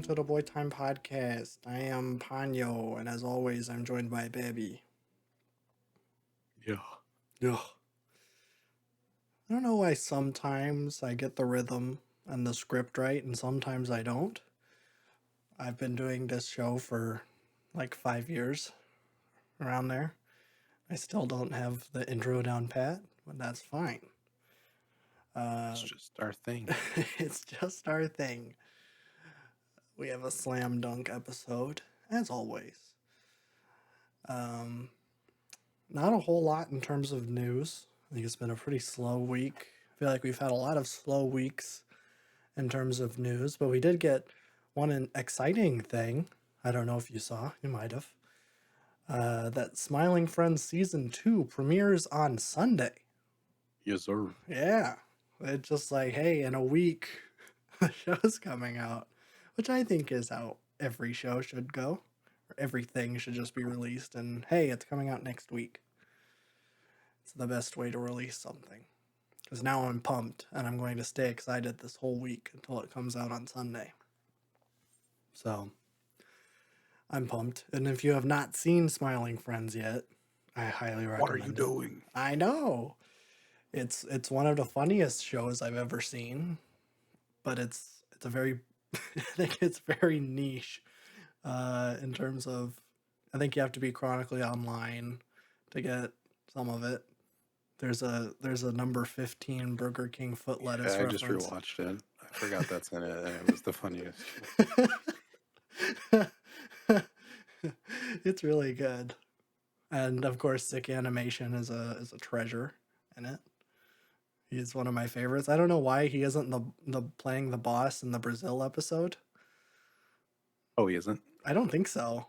to the Boy Time Podcast. I am Panyo, and as always, I'm joined by Baby. Yeah. Ugh. I don't know why sometimes I get the rhythm and the script right, and sometimes I don't. I've been doing this show for like 5 years, around there. I still don't have the intro down pat, but that's fine. It's Uh, just our thing. it's just our thing. We have a slam dunk episode, as always. Um, Not a whole lot in terms of news. I think it's been a pretty slow week. I feel like we've had a lot of slow weeks in terms of news, but we did get one exciting thing. I don't know if you saw, you might have. That Smiling Friends Season 2 premieres on Sunday. Yes, sir. Yeah. It's just like, hey, in a week, the show's coming out, which I think is how every show should go. Or everything should just be released, and hey, it's coming out next week. It's the best way to release something. Because now I'm pumped and I'm going to stay excited this whole week until it comes out on Sunday. So I'm pumped. And if you have not seen Smiling Friends yet, I highly What are you recommend it. doing? I know. It's one of the funniest shows I've ever seen, but it's a very I think it's very niche in terms of I think you have to be chronically online to get some of it. There's a number 15 Burger King foot lettuce Yeah, I just reference. rewatched it. I forgot that's in it, and it was the funniest. It's really good. And of course Sick Animation is a treasure in it. He's one of my favorites. I don't know why he isn't the playing the boss in the Brazil episode. Oh, he isn't? I don't think so.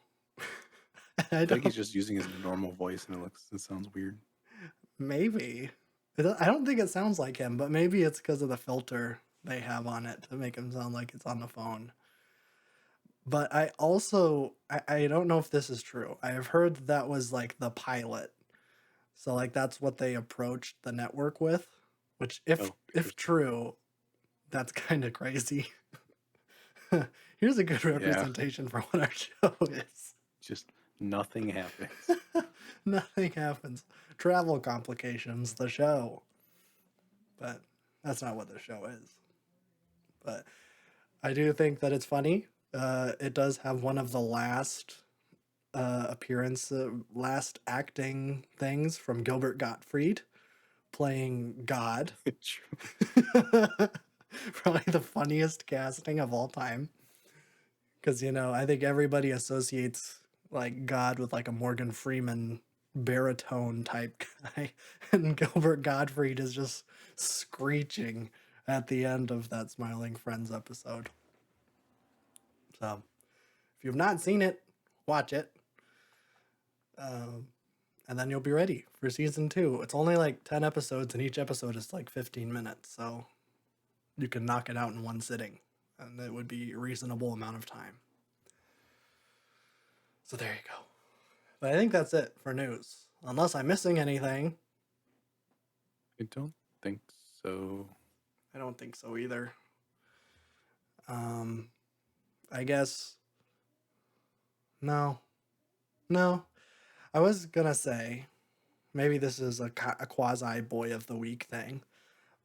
I I think he's don't just using his normal voice, and it sounds weird. maybe. I don't think it sounds like him, but maybe it's because of the filter they have on it to make him sound like it's on the phone. But I don't know if this is true. I have heard that was like the pilot. So like that's what they approached the network with, which if Oh, if interesting. true, that's kind of crazy. Here's a good Yeah, representation for what our show is. just nothing happens. Nothing happens. Travel complications, the show. But that's not what the show is. But I do think that it's funny. It does have one of the last acting things from Gilbert Gottfried playing God. True. Probably the funniest casting of all time. Because, I think everybody associates like God with like a Morgan Freeman baritone type guy. And Gilbert Gottfried is just screeching at the end of that Smiling Friends episode. So if you've not seen it, watch it. Um, and then you'll be ready for season 2. It's only like 10 episodes, and each episode is like 15 minutes. So you can knock it out in one sitting, and it would be a reasonable amount of time. So there you go. But I think that's it for news. Unless I'm missing anything. I don't think so. I don't think so either. Um, I guess. No. No. I was gonna say, maybe this is a quasi boy of the week thing,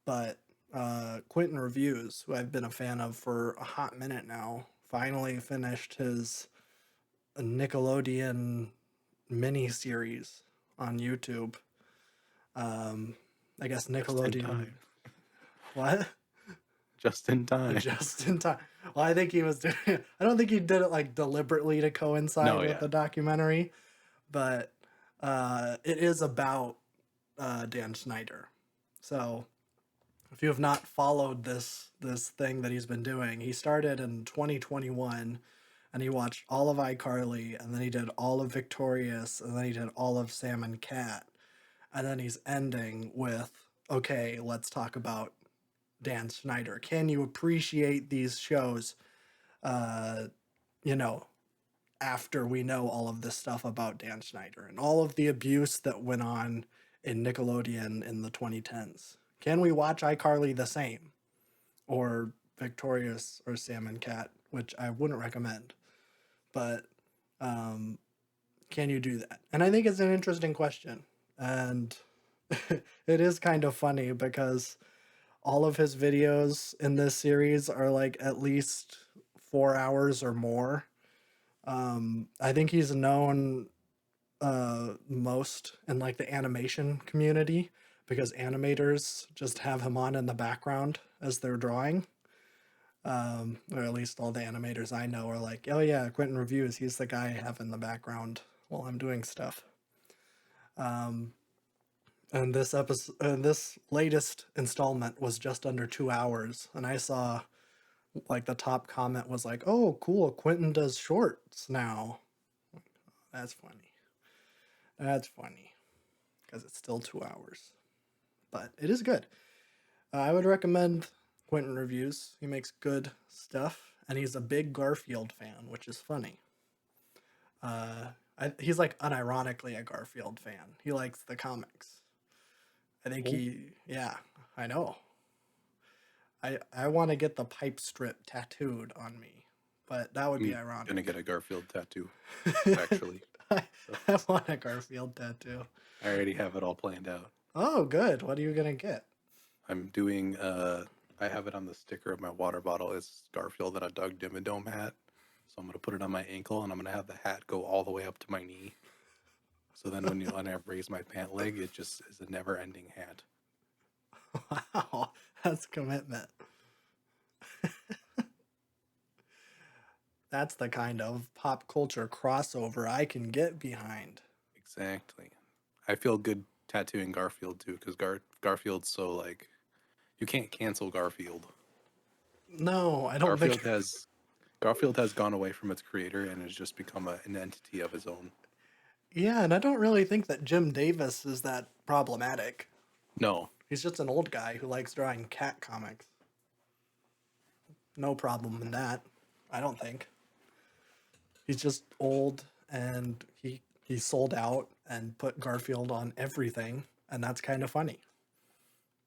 but Quentin Reviews, who I've been a fan of for a hot minute now, finally finished his Nickelodeon mini series on YouTube. I guess Just in Nickelodeon. time. What? Just in time. Just in time. Well, I think he was doing. I don't think he did it like deliberately to coincide No, with yeah. the documentary, but it is about Dan Schneider. So if you have not followed this thing that he's been doing, he started in 2021, and he watched all of iCarly, and then he did all of Victorious, and then he did all of Sam and Cat, and then he's ending with, okay, let's talk about Dan Schneider. Can you appreciate these shows, uh, you know, after we know all of this stuff about Dan Schneider and all of the abuse that went on in Nickelodeon in the 2010s? Can we watch iCarly the same? Or Victorious or Sam and Cat which I wouldn't recommend. But can you do that? And I think it's an interesting question. And it is kind of funny because all of his videos in this series are like at least 4 hours or more. I think he's known most in like the animation community because animators just have him on in the background as they're drawing. Or at least all the animators I know are like, oh yeah, Quentin Reviews, he's the guy I have in the background while I'm doing stuff. Um, and this latest installment was just under 2 hours, and I saw like the top comment was like, "Oh, cool, Quentin does shorts now." That's funny. That's funny because it's still 2 hours, but it is good. I would recommend Quentin Reviews. He makes good stuff, and he's a big Garfield fan, which is funny. He's like unironically a Garfield fan. He likes the comics. I think Cool. yeah, I know. I want to get the pipe strip tattooed on me, but that would be I'm ironic. gonna get a Garfield tattoo, actually. I, So I want a Garfield tattoo. I already have it all planned out. Oh, good. What are you gonna get? I'm doing I have it on the sticker of my water bottle. It's Garfield in a Doug Dimmadome hat. So I'm gonna put it on my ankle and I'm gonna have the hat go all the way up to my knee. So then when I raise my pant leg, it just is a never ending hat. Wow, that's commitment. That's the kind of pop culture crossover I can get behind. Exactly. I feel good tattooing Garfield too, because Garfield's so like you can't cancel Garfield. No, I don't think. Garfield has gone away from its creator and has just become an entity of his own. Yeah, and I don't really think that Jim Davis is that problematic. No, He's just an old guy who likes drawing cat comics. No problem in that, I don't think. He's just old and he sold out and put Garfield on everything, and that's kind of funny.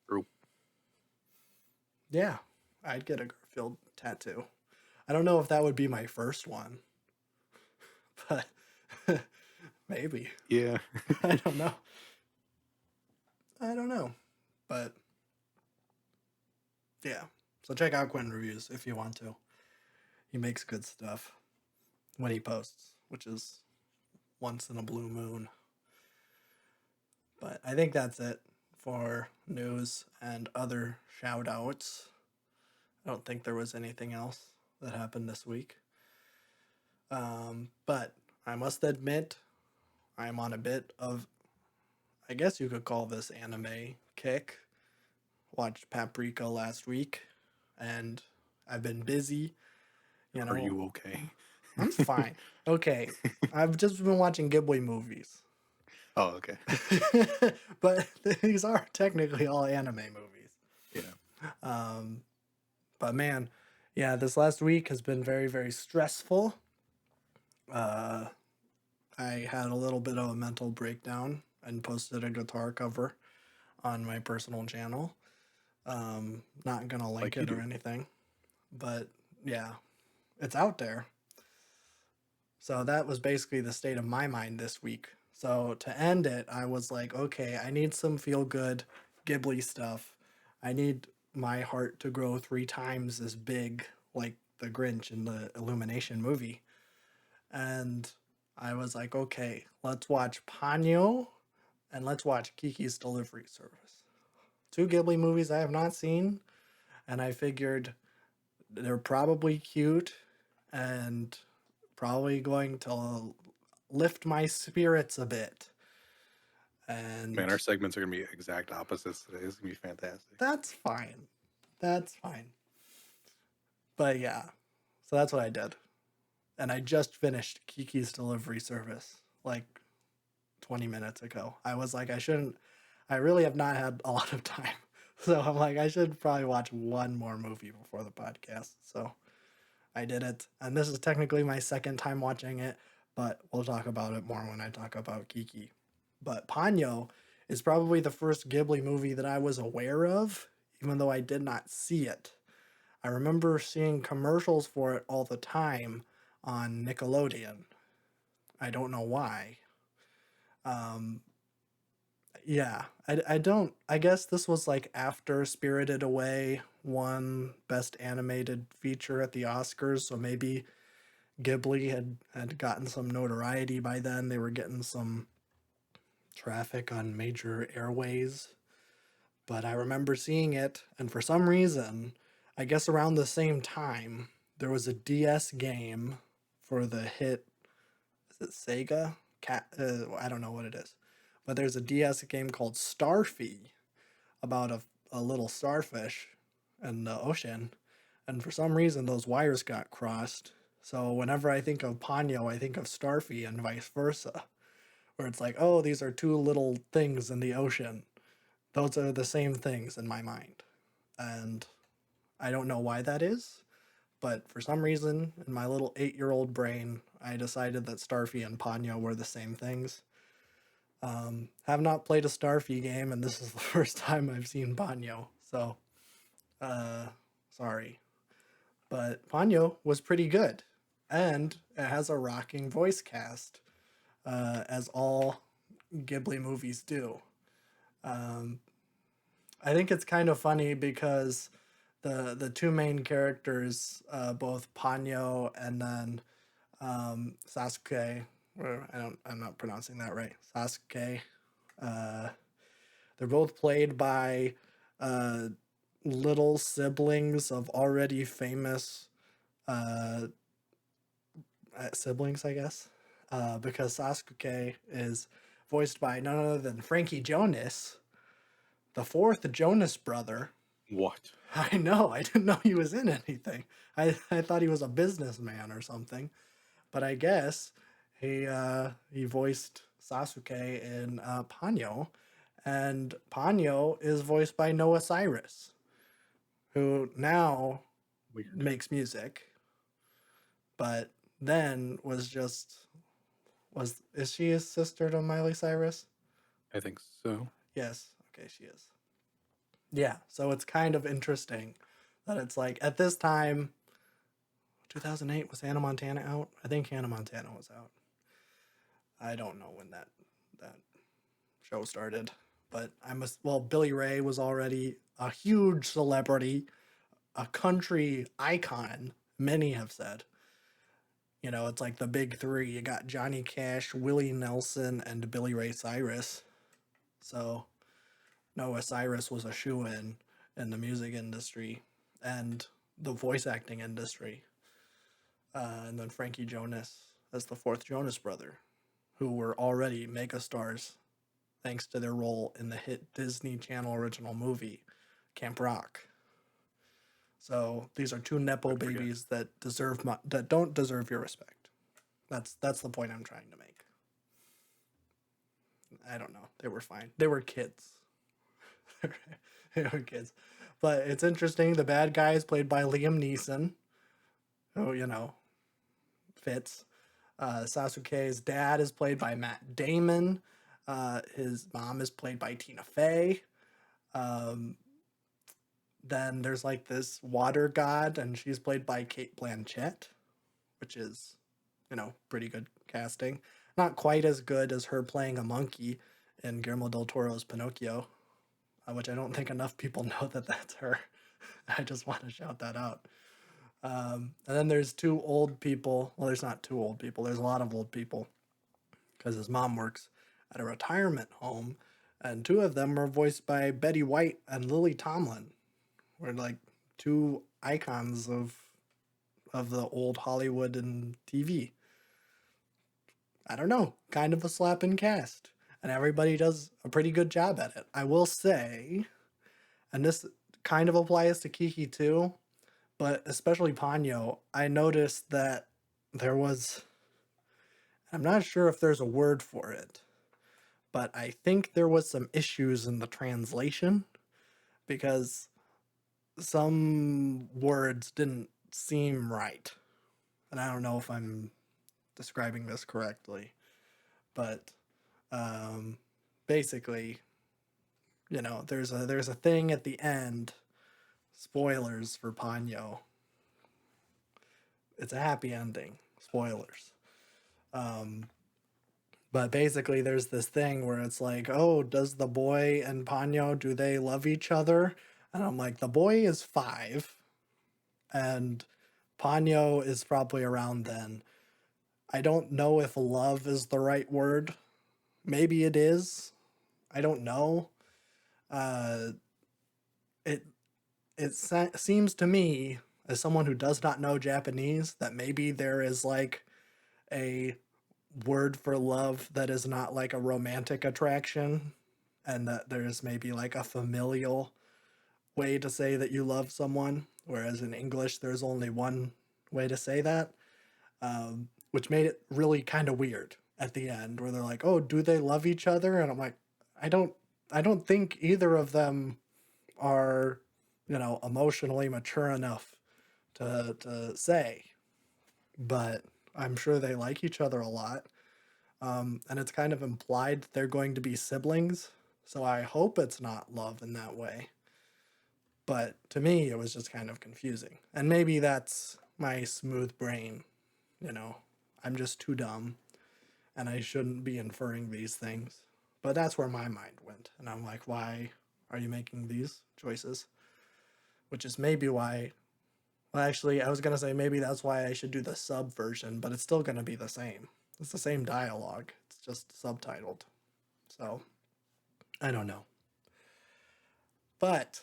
true. Yeah, I'd get a Garfield tattoo. I don't know if that would be my first one, but maybe. Yeah. I don't know. I don't know. But yeah. So check out Quentin Reviews if you want to. He makes good stuff when he posts, which is once in a blue moon. But I think that's it for news and other shout outs. I don't think there was anything else that happened this week. But I must admit, I'm on a bit of, I guess you could call this anime kick. Watched Paprika last week, and I've been busy. You know, Are you okay? I'm fine. Okay, I've just been watching Ghibli movies. Oh, okay. But these are technically all anime movies. Yeah. But man, yeah, this last week has been very, very stressful. Uh, I had a little bit of a mental breakdown and posted a guitar cover on my personal channel. Not gonna link Like you it or do. anything, but yeah, it's out there. So that was basically the state of my mind this week. So to end it, I was like, okay, I need some feel good Ghibli stuff. I need my heart to grow 3 times as big, like the Grinch in the Illumination movie. And I was like, okay, let's watch Ponyo and let's watch Kiki's Delivery Service. 2 Ghibli movies I have not seen, and I figured they're probably cute and probably going to lift my spirits a bit. And Man, our segments are gonna be exact opposites today. This is gonna be fantastic. that's fine. That's fine. But yeah, so that's what I did. And I just finished Kiki's Delivery Service like 20 minutes ago. I was like, I really have not had a lot of time. So I'm like, I should probably watch one more movie before the podcast. So I did it. And this is technically my second time watching it, but we'll talk about it more when I talk about Kiki. But Ponyo is probably the first Ghibli movie that I was aware of, even though I did not see it. I remember seeing commercials for it all the time on Nickelodeon. I don't know why. Um, yeah, I don't. I guess this was like after Spirited Away won Best Animated Feature at the Oscars, so maybe Ghibli had gotten some notoriety by then. They were getting some traffic on major airways. But I remember seeing it, and for some reason, I guess around the same time, there was a DS game for the hit, is it Sega? I don't know what it is. But there's a DS game called Starfy about a little starfish in the ocean. And for some reason, those wires got crossed. So whenever I think of Ponyo, I think of Starfy and vice versa, where it's like, oh, these are two little things in the ocean. Those are the same things in my mind. And I don't know why that is, but for some reason, in my little 8-year-old brain, I decided that Starfy and Ponyo were the same things. Have not played a Starfy game, and this is the first time I've seen Ponyo, so uh, sorry. But Ponyo was pretty good, and it has a rocking voice cast, as all Ghibli movies do. Um, I think it's kind of funny because the two main characters, both Ponyo and then Sasuke, or I'm not pronouncing that right. Sasuke. Uh, they're both played by uh, little siblings of already famous uh, siblings, I guess. Because Sasuke is voiced by none other than Frankie Jonas, the fourth Jonas brother. What? I know. I didn't know he was in anything. I thought he was a businessman or something. But I guess he voiced Sasuke in Ponyo, and Ponyo is voiced by Noah Cyrus, who now Weird. makes music, but then was is she a sister to Miley Cyrus? I think so. Yes. Okay, she is. Yeah. So it's kind of interesting that it's like at this time 2008 was Hannah Montana out? I think Hannah Montana was out. I don't know when that show started, but I must. Well, Billy Ray was already a huge celebrity, a country icon. Many have said. You know, it's like the big three. You got Johnny Cash, Willie Nelson, and Billy Ray Cyrus. So Noah Cyrus was a shoe in the music industry and the voice acting industry. And then Frankie Jonas as the fourth Jonas brother, who were already megastars thanks to their role in the hit Disney Channel original movie, Camp Rock. So these are two nepo babies that that don't deserve your respect. That's the point I'm trying to make. I don't know. They were fine. They were kids. They were kids. But it's interesting. The bad guy is played by Liam Neeson, who, fits. Sasuke's dad is played by Matt Damon. His mom is played by Tina Fey. Um, then there's like this water god, and she's played by Kate Blanchett, which is, pretty good casting. Not quite as good as her playing a monkey in Guillermo del Toro's Pinocchio, which I don't think enough people know that that's her. I just want to shout that out. And then there's two old people. Well, there's not two old people. There's a lot of old people because his mom works at a retirement home, and two of them are voiced by Betty White and Lily Tomlin. We're like two icons of the old Hollywood and TV. I don't know, kind of a slapping cast, and everybody does a pretty good job at it. I will say, and this kind of applies to Kiki too, but especially Ponyo. I noticed that there was. I'm not sure if there's a word for it, but I think there was some issues in the translation because some words didn't seem right. And I don't know if I'm describing this correctly, but um, basically, there's a thing at the end. spoilers for Ponyo. It's a happy ending. Spoilers. Um, but basically, there's this thing where it's like, oh, does the boy and Ponyo, do they love each other? And I'm like, the boy is 5, and Ponyo is probably around then. I don't know if love is the right word. Maybe it is. I don't know. Uh, it seems to me, as someone who does not know Japanese, that maybe there is like a word for love that is not like a romantic attraction, and that there's maybe like a familial way to say that you love someone, whereas in English there's only one way to say that, which made it really kind of weird at the end, where they're like, "Oh, do they love each other?" And I'm like, I don't, I don't think either of them are, emotionally mature enough to say, but I'm sure they like each other a lot. And it's kind of implied that they're going to be siblings, so I hope it's not love in that way. But to me, it was just kind of confusing. And maybe that's my smooth brain, you know. I'm just too dumb, and I shouldn't be inferring these things. But that's where my mind went. And I'm like, why are you making these choices? Which is maybe why. Well, actually, I was going to say maybe that's why I should do the sub version, but it's still going to be the same. It's the same dialogue, it's just subtitled. So, I don't know. But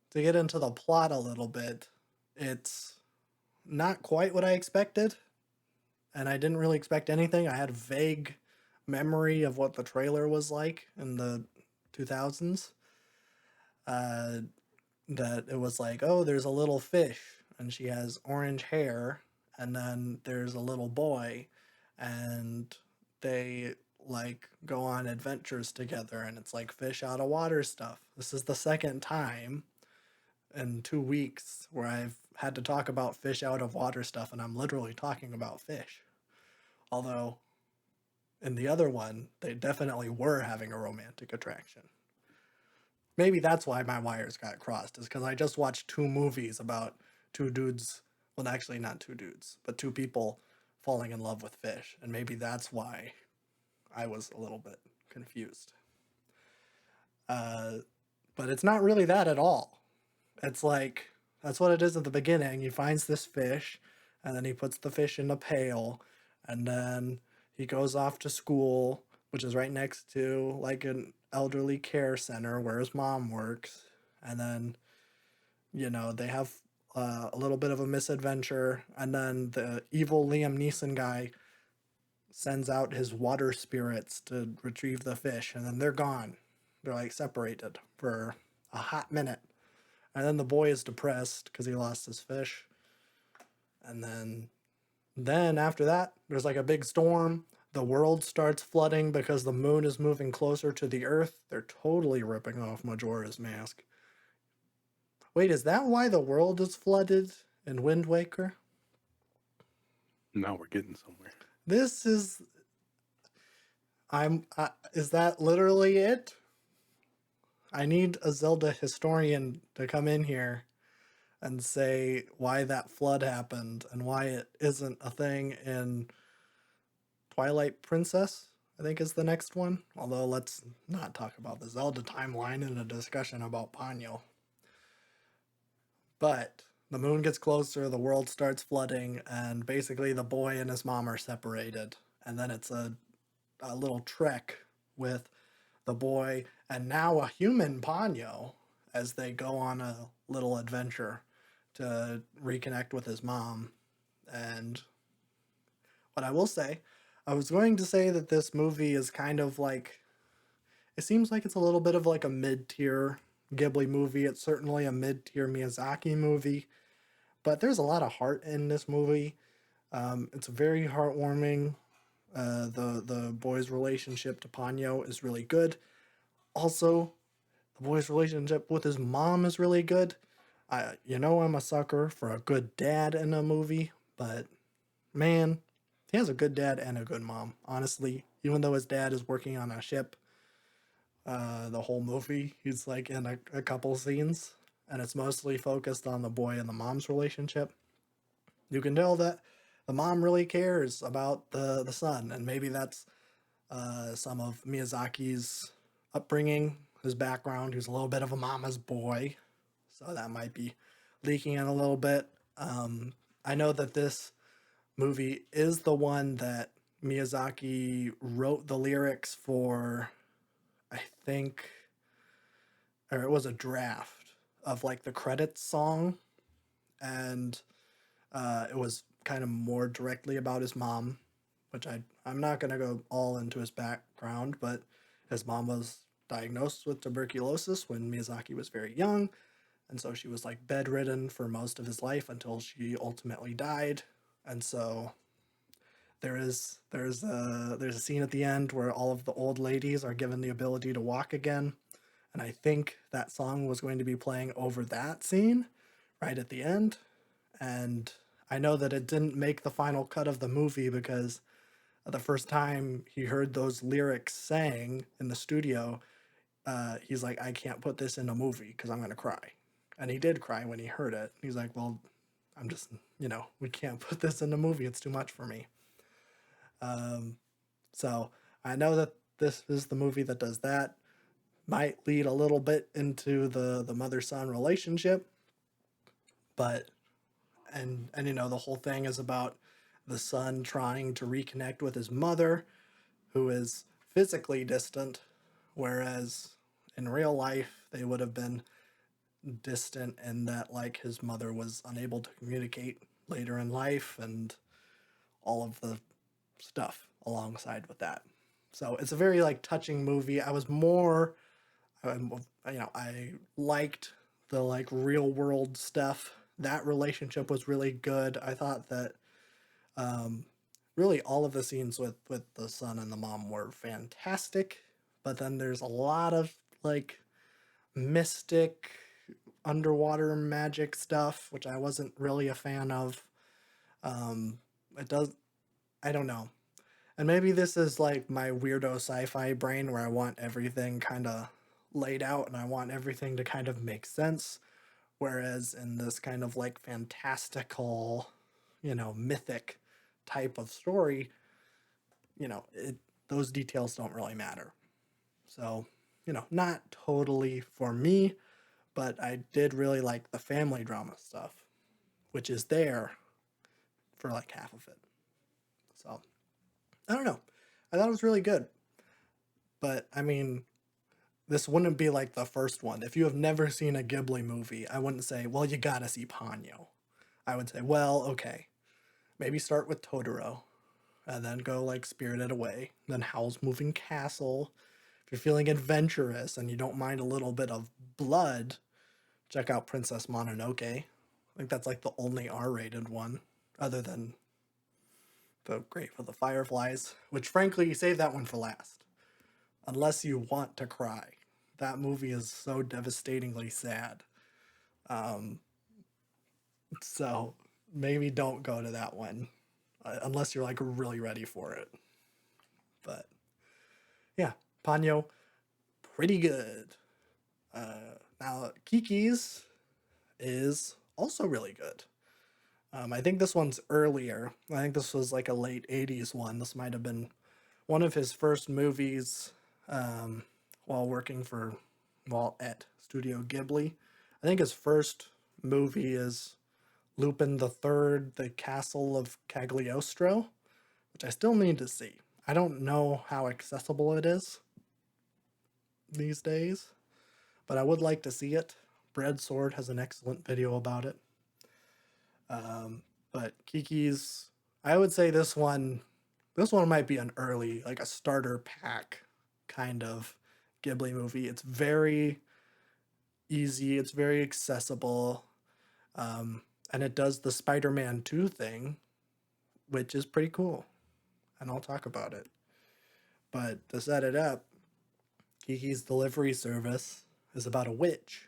to get into the plot a little bit, it's not quite what I expected, and I didn't really expect anything. I had a vague memory of what the trailer was like in the 2000s. Uh, that it was like, oh, there's a little fish, and she has orange hair, and then there's a little boy, and they like go on adventures together, and it's like fish out of water stuff. This is the second time in 2 weeks where I've had to talk about fish out of water stuff, and I'm literally talking about fish. Although in the other one, they definitely were having a romantic attraction. Maybe that's why my wires got crossed, is because I just watched 2 movies about 2 dudes. Well, actually, not 2 dudes, but 2 people falling in love with fish. And maybe that's why I was a little bit confused. Uh, but it's not really that at all. It's like, that's what it is at the beginning. He finds this fish, and then he puts the fish in a pail, and then he goes off to school, which is right next to like an elderly care center where his mom works. And then, they have a little bit of a misadventure, and then the evil Liam Neeson guy sends out his water spirits to retrieve the fish, and then they're gone. They're like separated for a hot minute. And then the boy is depressed because he lost his fish. And then after that, there's like a big storm. The world starts flooding because the moon is moving closer to the earth. They're totally ripping off Majora's Mask. Wait, is that why the world is flooded in Wind Waker? Now we're getting somewhere. This is is that literally it? I need a Zelda historian to come in here and say why that flood happened and why it isn't a thing in Twilight Princess, I think is the next one. Although let's not talk about the Zelda timeline in a discussion about Ponyo. But the moon gets closer, the world starts flooding, and basically the boy and his mom are separated. And then it's a little trek with the boy and now a human Ponyo as they go on a little adventure to reconnect with his mom. And what I will say, I was going to say that this movie is kind of like, it seems like it's a little bit of like a mid-tier Ghibli movie. It's certainly a mid-tier Miyazaki movie, but there's a lot of heart in this movie. It's very heartwarming. The boy's relationship to Ponyo is really good. Also, the boy's relationship with his mom is really good. I'm a sucker for a good dad in a movie, but man, he has a good dad and a good mom. Honestly, even though his dad is working on a ship, the whole movie, he's like in a couple scenes, and it's mostly focused on the boy and the mom's relationship. You can tell that the mom really cares about the son, and maybe that's some of Miyazaki's upbringing, his background. He's a little bit of a mama's boy, so that might be leaking in a little bit. I know that this movie is the one that Miyazaki wrote the lyrics for, I think, or it was a draft of like the credits song, and it was kind of more directly about his mom, which I'm not gonna go all into his background, but his mom was diagnosed with tuberculosis when Miyazaki was very young, and so she was like bedridden for most of his life until she ultimately died. And so there's a scene at the end where all of the old ladies are given the ability to walk again, and I think that song was going to be playing over that scene right at the end. And I know that it didn't make the final cut of the movie because the first time he heard those lyrics sang in the studio, he's like, I can't put this in a movie because I'm going to cry. And he did cry when he heard it. He's like, well, I'm just, we can't put this in the movie. It's too much for me. So I know that this is the movie that does that. Might lead a little bit into the mother-son relationship, but the whole thing is about the son trying to reconnect with his mother, who is physically distant, whereas in real life they would have been distant in that like his mother was unable to communicate later in life and all of the stuff alongside with that. So it's a very like touching movie. I was more I liked the like real world stuff. That relationship was really good. I thought that really all of the scenes with the son and the mom were fantastic. But then there's a lot of like mystic underwater magic stuff, which I wasn't really a fan of. It does, I don't know. And maybe this is like my weirdo sci-fi brain where I want everything kind of laid out and I want everything to kind of make sense. Whereas in this kind of like fantastical, mythic type of story, those details don't really matter. So, not totally for me, but I did really like the family drama stuff, which is there for like half of it. So, I don't know. I thought it was really good. But I mean, this wouldn't be like the first one. If you have never seen a Ghibli movie, I wouldn't say, well, you gotta see Ponyo. I would say, well, okay, maybe start with Totoro, and then go like Spirited Away, then Howl's Moving Castle. If you're feeling adventurous and you don't mind a little bit of blood, check out Princess Mononoke. I think that's like the only R-rated one, other than The Grave of the Fireflies, which frankly, you save that one for last. Unless you want to cry. That movie is so devastatingly sad. Um, so maybe don't go to that one unless you're like really ready for it. But yeah, Ponyo, pretty good. Now Kiki's is also really good. I think this one's earlier. I think this was like a late 80s one. This might have been one of his first movies while working at Studio Ghibli. I think his first movie is Lupin the Third, The Castle of Cagliostro, which I still need to see. I don't know how accessible it is these days, but I would like to see it. Bread Sword has an excellent video about it. But Kiki's, I would say this one might be an early, like a starter pack kind of Ghibli movie. It's very easy, it's very accessible, and it does the Spider-Man 2 thing, which is pretty cool, and I'll talk about it. But to set it up, Kiki's Delivery Service is about a witch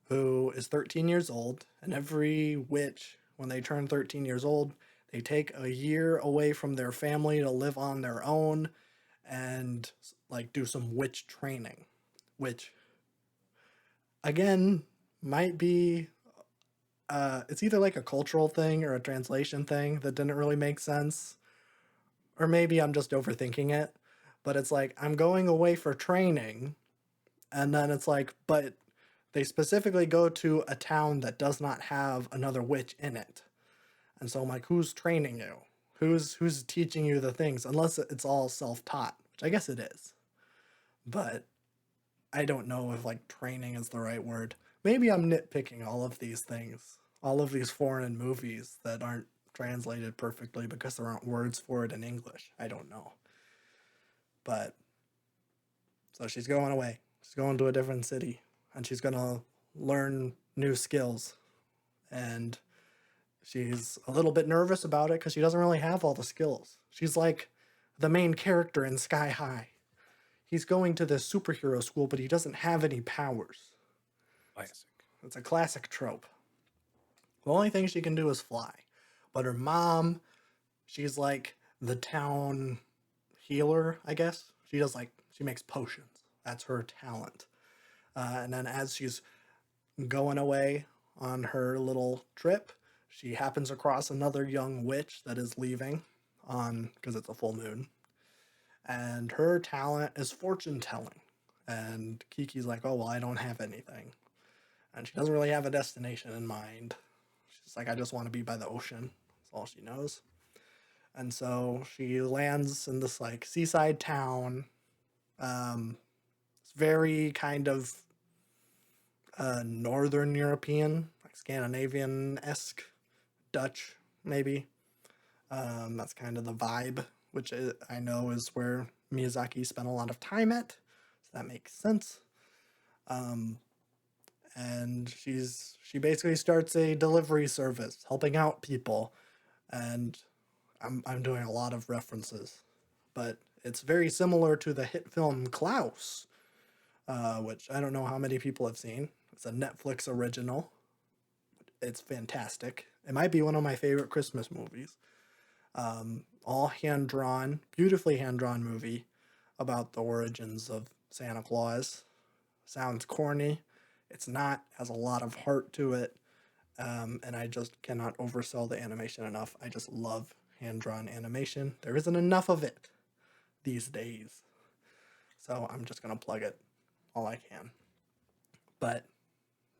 who is 13 years old, and every witch, when they turn 13 years old, they take a year away from their family to live on their own and like do some witch training, which again might be it's either like a cultural thing or a translation thing that didn't really make sense, or maybe I'm just overthinking it. But it's like I'm going away for training, and then it's like, but they specifically go to a town that does not have another witch in it. And so I'm like, who's training you? Who's teaching you the things? Unless it's all self-taught, which I guess it is. But I don't know if like training is the right word. Maybe I'm nitpicking all of these things, all of these foreign movies that aren't translated perfectly because there aren't words for it in English. I don't know. But so she's going away. She's going to a different city and she's going to learn new skills. And she's a little bit nervous about it because she doesn't really have all the skills. She's like the main character in Sky High. He's going to this superhero school, but he doesn't have any powers. Classic. It's a classic trope. The only thing she can do is fly. But her mom, she's like the town healer, I guess. She makes potions. That's her talent. And then as she's going away on her little trip, she happens across another young witch that is leaving on because it's a full moon. And her talent is fortune telling. And Kiki's like, oh, well, I don't have anything. And she doesn't really have a destination in mind. She's like, I just want to be by the ocean. That's all she knows. And so she lands in this like seaside town. It's very kind of Northern European, like Scandinavian esque, Dutch maybe. That's kind of the vibe, which I know is where Miyazaki spent a lot of time at. So that makes sense. And she basically starts a delivery service, helping out people. And I'm doing a lot of references, but it's very similar to the hit film Klaus, which I don't know how many people have seen. It's a Netflix original. It's fantastic. It might be one of my favorite Christmas movies. All hand drawn, beautifully hand drawn movie about the origins of Santa Claus. Sounds corny. It's not, has a lot of heart to it. And I just cannot oversell the animation enough. I just love hand drawn animation. There isn't enough of it these days. So I'm just going to plug it all I can. But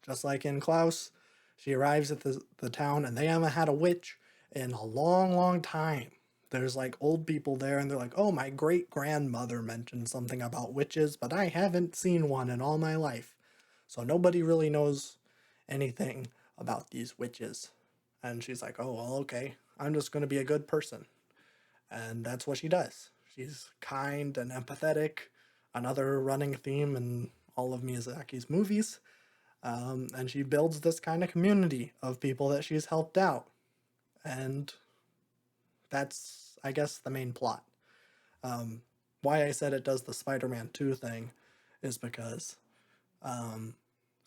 just like in Klaus, she arrives at the town and they haven't had a witch in a long, long time. There's like old people there and they're like, oh, my great grandmother mentioned something about witches, but I haven't seen one in all my life. So nobody really knows anything about these witches. And she's like, oh, well, okay, I'm just going to be a good person. And that's what she does. She's kind and empathetic, another running theme in all of Miyazaki's movies. And she builds this kind of community of people that she's helped out. And that's, I guess, the main plot. Why I said it does the Spider-Man 2 thing is because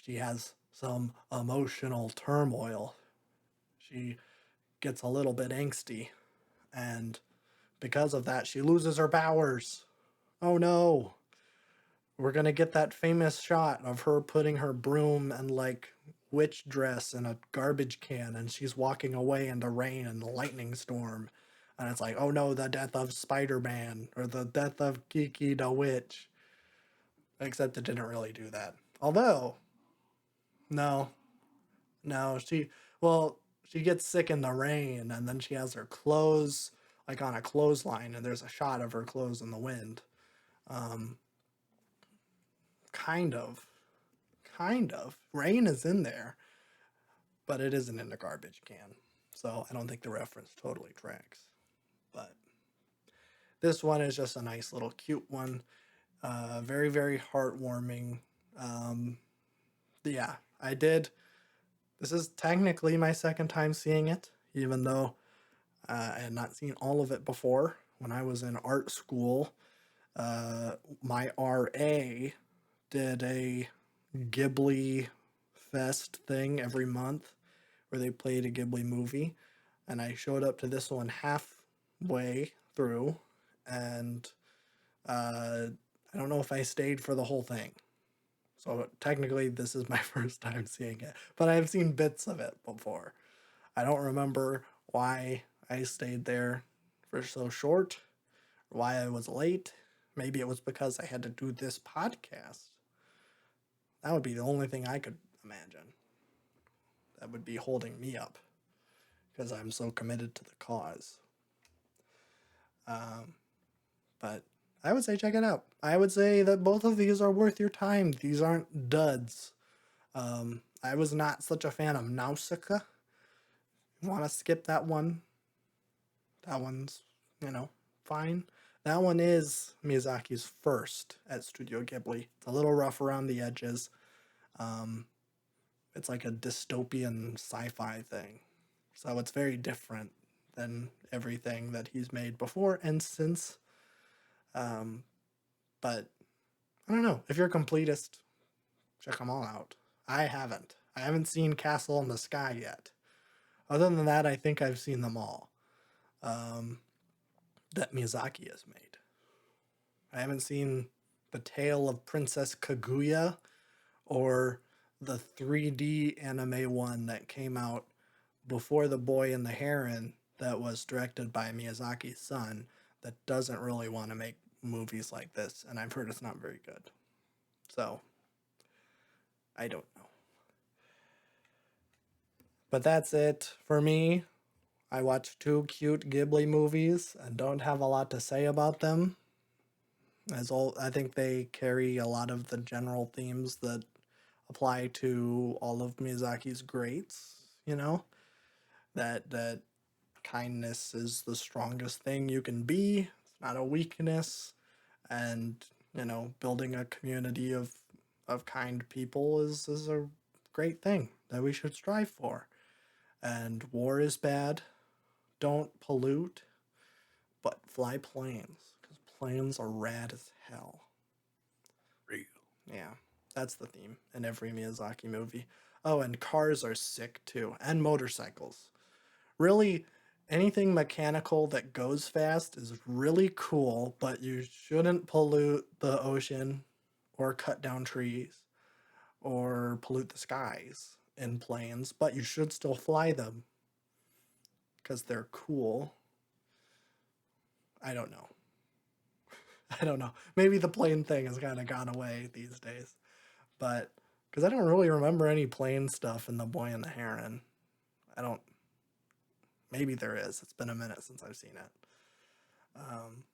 she has some emotional turmoil. She gets a little bit angsty, and because of that, she loses her powers. Oh no! We're gonna get that famous shot of her putting her broom and like witch dress in a garbage can, and she's walking away in the rain and the lightning storm. And it's like, oh no, the death of Spider-Man, or the death of Kiki the Witch. Except it didn't really do that. Although, no, no, she gets sick in the rain, and then she has her clothes like on a clothesline, and there's a shot of her clothes in the wind. Um, kind of, kind of. Rain is in there, but it isn't in the garbage can. So I don't think the reference totally tracks. But this one is just a nice little cute one. Very, very heartwarming. Um, yeah, I did. This is technically my second time seeing it, even though I had not seen all of it before. When I was in art school, my RA did a Ghibli Fest thing every month where they played a Ghibli movie. And I showed up to this one halfway through, and I don't know if I stayed for the whole thing. So technically, this is my first time seeing it, but I've seen bits of it before. I don't remember why I stayed there for so short, why I was late. Maybe it was because I had to do this podcast. That would be the only thing I could imagine that would be holding me up because I'm so committed to the cause. Um, but I would say check it out. I would say that both of these are worth your time. These aren't duds. I was not such a fan of Nausicaa. Want to skip that one? That one's, fine. That one is Miyazaki's first at Studio Ghibli. It's a little rough around the edges. Um, it's like a dystopian sci-fi thing. So it's very different than everything that he's made before and since. Um, but I don't know. If you're a completist, check them all out. I haven't. I haven't seen Castle in the Sky yet. Other than that, I think I've seen them all that Miyazaki has made. I haven't seen The Tale of Princess Kaguya or the 3D anime one that came out before The Boy and the Heron that was directed by Miyazaki's son that doesn't really want to make movies like this, and I've heard it's not very good. So, I don't know. But that's it for me. I watched 2 cute Ghibli movies and don't have a lot to say about them. I think they carry a lot of the general themes that apply to all of Miyazaki's greats, that kindness is the strongest thing you can be. It's not a weakness. And, building a community of kind people is a great thing that we should strive for. And war is bad. Don't pollute, but fly planes, because planes are rad as hell. Real. Yeah, that's the theme in every Miyazaki movie. Oh, and cars are sick too, and motorcycles. Really, anything mechanical that goes fast is really cool, but you shouldn't pollute the ocean or cut down trees or pollute the skies in planes, but you should still fly them because they're cool. I don't know. I don't know. Maybe the plane thing has kind of gone away these days, but because I don't really remember any plane stuff in The Boy and the Heron. I don't. Maybe there is. It's been a minute since I've seen it. Um,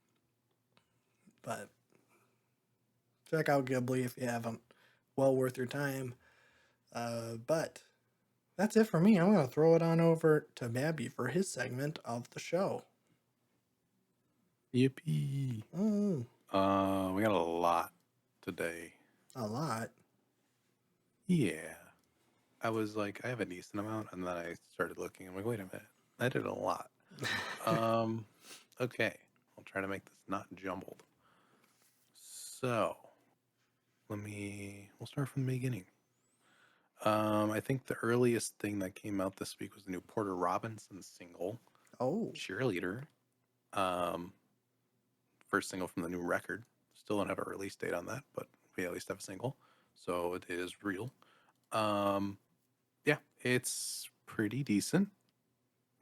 but check out Ghibli if you haven't. Well worth your time. But that's it for me. I'm going to throw it on over to Babby for his segment of the show. Yippee. Mm, We got a lot today. a lot. Yeah. I was like, I have a decent amount, and then I started looking. I'm like, wait a minute, I did a lot. Okay, I'll try to make this not jumbled. So, we'll start from the beginning. I think the earliest thing that came out this week was the new Porter Robinson single, Oh. Cheerleader. First single from the new record. Still don't have a release date on that, but we at least have a single, so it is real. Yeah, it's pretty decent.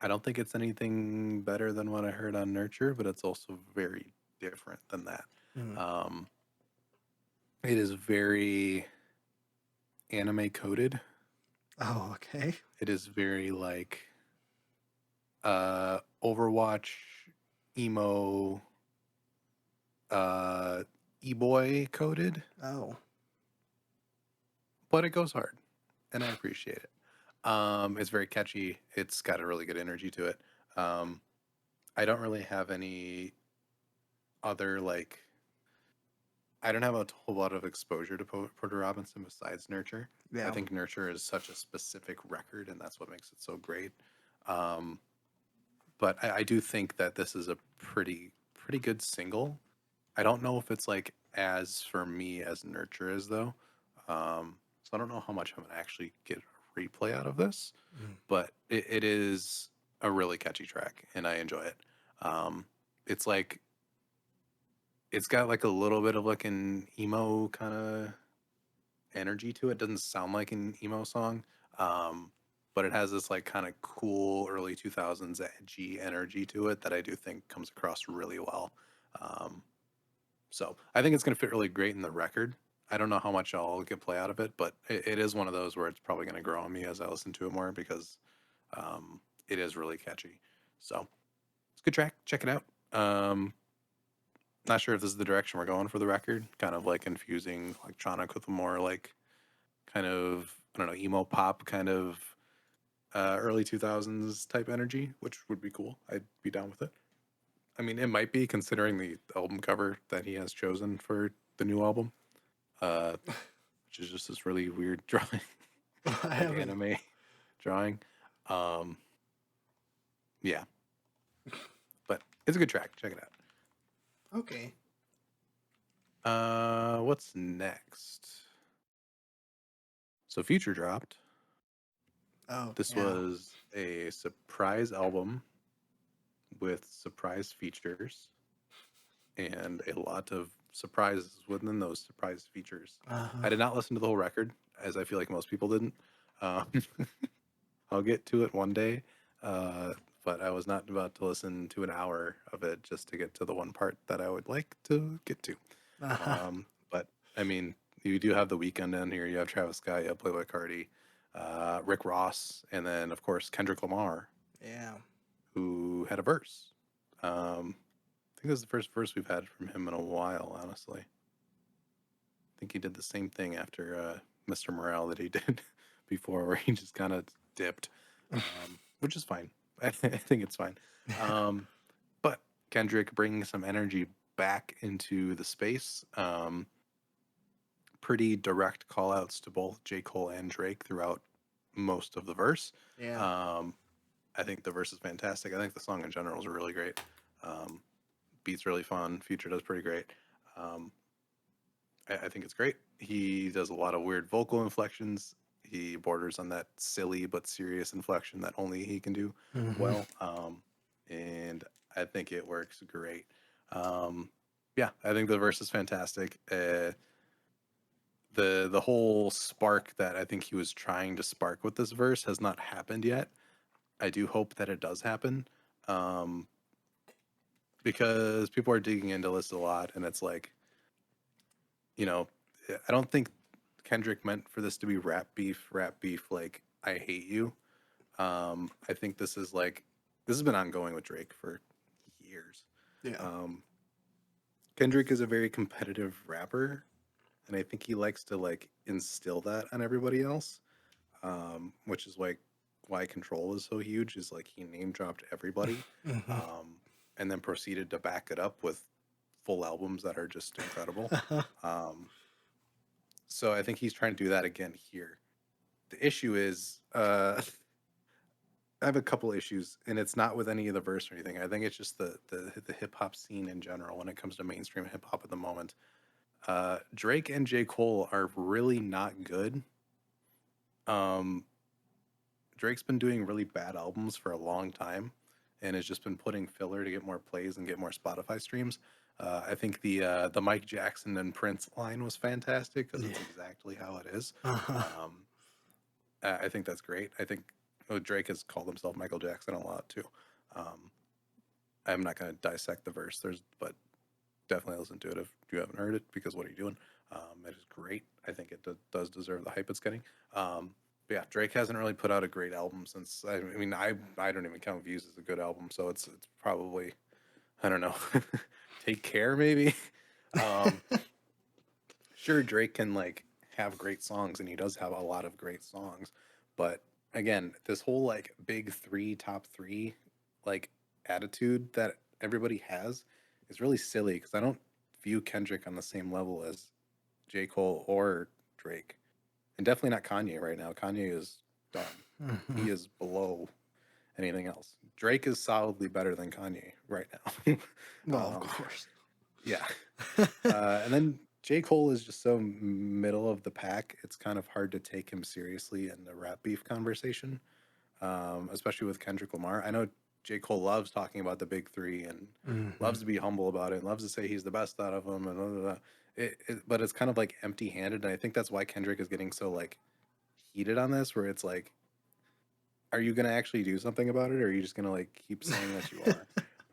I don't think it's anything better than what I heard on Nurture, but it's also very different than that. Mm. It is very anime coded. Oh, okay. It is very like Overwatch emo e-boy coded. Oh. But it goes hard, and I appreciate it. It's very catchy. It's got a really good energy to it. I don't really have any other I don't have a whole lot of exposure to Porter Robinson besides Nurture. Yeah. I think Nurture is such a specific record, and that's what makes it so great. But I do think that this is a pretty good single. I don't know if it's like as for me as Nurture is though. So I don't know how much I'm gonna actually get a replay out of this, but it is a really catchy track, and I enjoy it. It's like it's got like a little bit of like an emo kind of energy to it. Doesn't sound like an emo song, um, but it has this like kind of cool early 2000s edgy energy to it that I do think comes across really well. Um, so I think it's going to fit really great in the record. I don't know how much I'll get play out of it, but it is one of those where it's probably going to grow on me as I listen to it more because um, it is really catchy. So it's a good track. Check it out. Not sure if this is the direction we're going for the record. Kind of like infusing electronic with a more like kind of I don't know emo pop kind of early 2000s type energy, which would be cool. I'd be down with it. I mean, it might be considering the album cover that he has chosen for the new album, uh, which is just this really weird drawing, I like haven't. anime drawing. Um, yeah, but it's a good track. Check it out. Okay. What's next? So Future dropped. Oh, This yeah. was a surprise album with surprise features and a lot of surprises within those surprise features. Uh-huh. I did not listen to the whole record, as I feel like most people didn't. Um, I'll get to it one day, uh, but I was not about to listen to an hour of it just to get to the one part that I would like to get to. Uh-huh. But I mean, you do have the weekend in here. You have Travis Scott, you have Playboi Carti, Rick Ross, and then of course Kendrick Lamar, Yeah. who had a verse. I think this is the first verse we've had from him in a while, honestly. I think he did the same thing after Mr. Morale that he did before, where he just kind of dipped, which is fine. I think it's fine. But Kendrick bringing some energy back into the space. Pretty direct call outs to both J. Cole and Drake throughout most of the verse. Yeah. Um, I think the verse is fantastic. I think the song in general is really great. Um, beat's really fun. Future does pretty great. Um, I think it's great. He does a lot of weird vocal inflections. He borders on that silly but serious inflection that only he can do Mm-hmm. well. And I think it works great. Um, yeah, I think the verse is fantastic. The whole spark that I think he was trying to spark with this verse has not happened yet. I do hope that it does happen. Um, because people are digging into this a lot, and it's like, you know, I don't think Kendrick meant for this to be rap beef, like I hate you. I think this has been ongoing with Drake for years. Yeah. Um, Kendrick is a very competitive rapper, and I think he likes to like instill that on everybody else. Which is like why Control is so huge. Is like he name dropped everybody, Mm-hmm. um, and then proceeded to back it up with full albums that are just incredible. Um, so I think he's trying to do that again here. The issue is, I have a couple issues, and it's not with any of the verse or anything. I think it's just the hip hop scene in general when it comes to mainstream hip hop at the moment. Drake and J. Cole are really not good. Um, Drake's been doing really bad albums for a long time, and has just been putting filler to get more plays and get more Spotify streams. I think the Mike Jackson and Prince line was fantastic because Yeah. it's exactly how it is. Uh-huh. Um, I think that's great. I think Drake has called himself Michael Jackson a lot too. Um, I'm not going to dissect the verse. But definitely listen to it if you haven't heard it because what are you doing? It is great. I think it does deserve the hype it's getting. But yeah, Drake hasn't really put out a great album since. I mean, I don't even count Views as a good album, so it's probably I don't know. Take Care maybe. Um, sure, Drake can like have great songs, and he does have a lot of great songs, but again, this whole like big three, top three, like attitude that everybody has is really silly because I don't view Kendrick on the same level as J. Cole or Drake, and definitely not Kanye right now. Kanye is done. Mm-hmm. He is below anything else. Drake is solidly better than Kanye right now. Well, of um, course. yeah, and then J. Cole is just so middle of the pack. It's kind of hard to take him seriously in the rap beef conversation, especially with Kendrick Lamar. I know J. Cole loves talking about the big three and Mm-hmm. loves to be humble about it and loves to say he's the best out of them and blah, blah, blah. but it's kind of like empty-handed, and I think that's why Kendrick is getting so like heated on this, where it's like, are you gonna actually do something about it, or are you just gonna like keep saying that you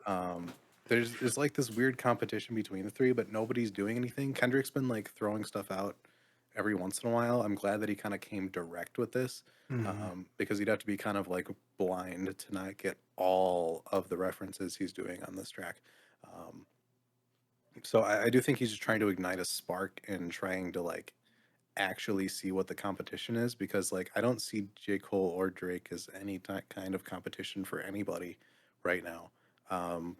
are? Um, there's like this weird competition between the three, but nobody's doing anything. Kendrick's been like throwing stuff out every once in a while. I'm glad that he kind of came direct with this, Mhm. because he'd have to be kind of like blind to not get all of the references he's doing on this track. Um, so I do think he's just trying to ignite a spark and trying to like actually see what the competition is, because like I don't see J. Cole or Drake as any kind of competition for anybody right now. Um,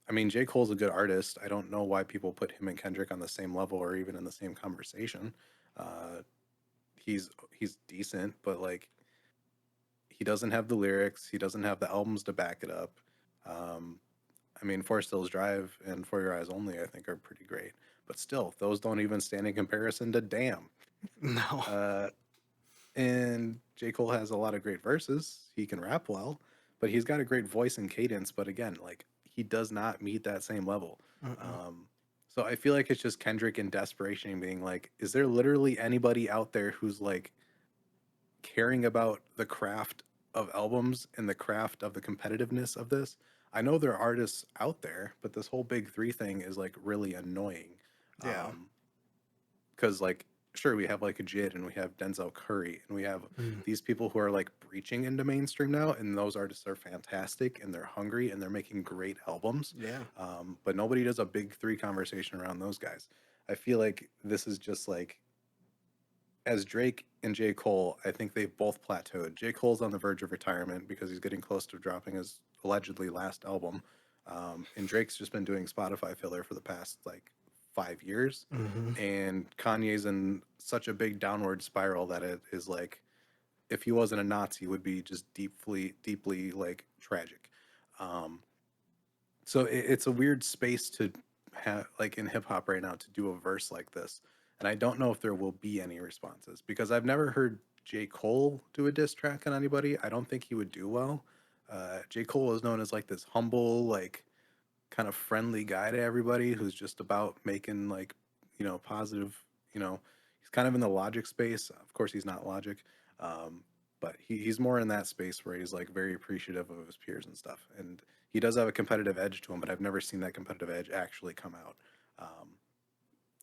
I mean, J. Cole's a good artist. I don't know why people put him and Kendrick on the same level or even in the same conversation. Uh, he's decent, but like he doesn't have the lyrics. He doesn't have the albums to back it up. Um, I mean, Forest Hills Drive and For Your Eyes Only, I think, are pretty great. But still, those don't even stand in comparison to Damn. No. Uh, and J. Cole has a lot of great verses. He can rap well, but he's got a great voice and cadence. But again, like he does not meet that same level. Mm-mm. Um, so I feel like it's just Kendrick in desperation being like, is there literally anybody out there who's like caring about the craft of albums and the craft of the competitiveness of this? I know there are artists out there, but this whole big three thing is like really annoying. Yeah. Um, because like sure we have like a Jid and we have Denzel Curry and we have Mm. these people who are like breaching into mainstream now, and those artists are fantastic and they're hungry and they're making great albums. Yeah. But nobody does a big three conversation around those guys. I feel like this is just like, as Drake and J. Cole, I think they've both plateaued. J. Cole's on the verge of retirement because he's getting close to dropping his allegedly last album. And Drake's just been doing Spotify filler for the past like 5 years. Mhm. And Kanye's in such a big downward spiral that it is like, if he wasn't a Nazi, would be just deeply, deeply like tragic. Um, so it's a weird space to have, like in hip hop right now, to do a verse like this. And I don't know if there will be any responses because I've never heard J. Cole do a diss track on anybody. I don't think he would do well. J. Cole is known as like this humble, like kind of friendly guy to everybody who's just about making like, positive, he's kind of in the Logic space. Of course, he's not Logic. Um, but he's more in that space where he's like very appreciative of his peers and stuff. And he does have a competitive edge to him, but I've never seen that competitive edge actually come out. Um,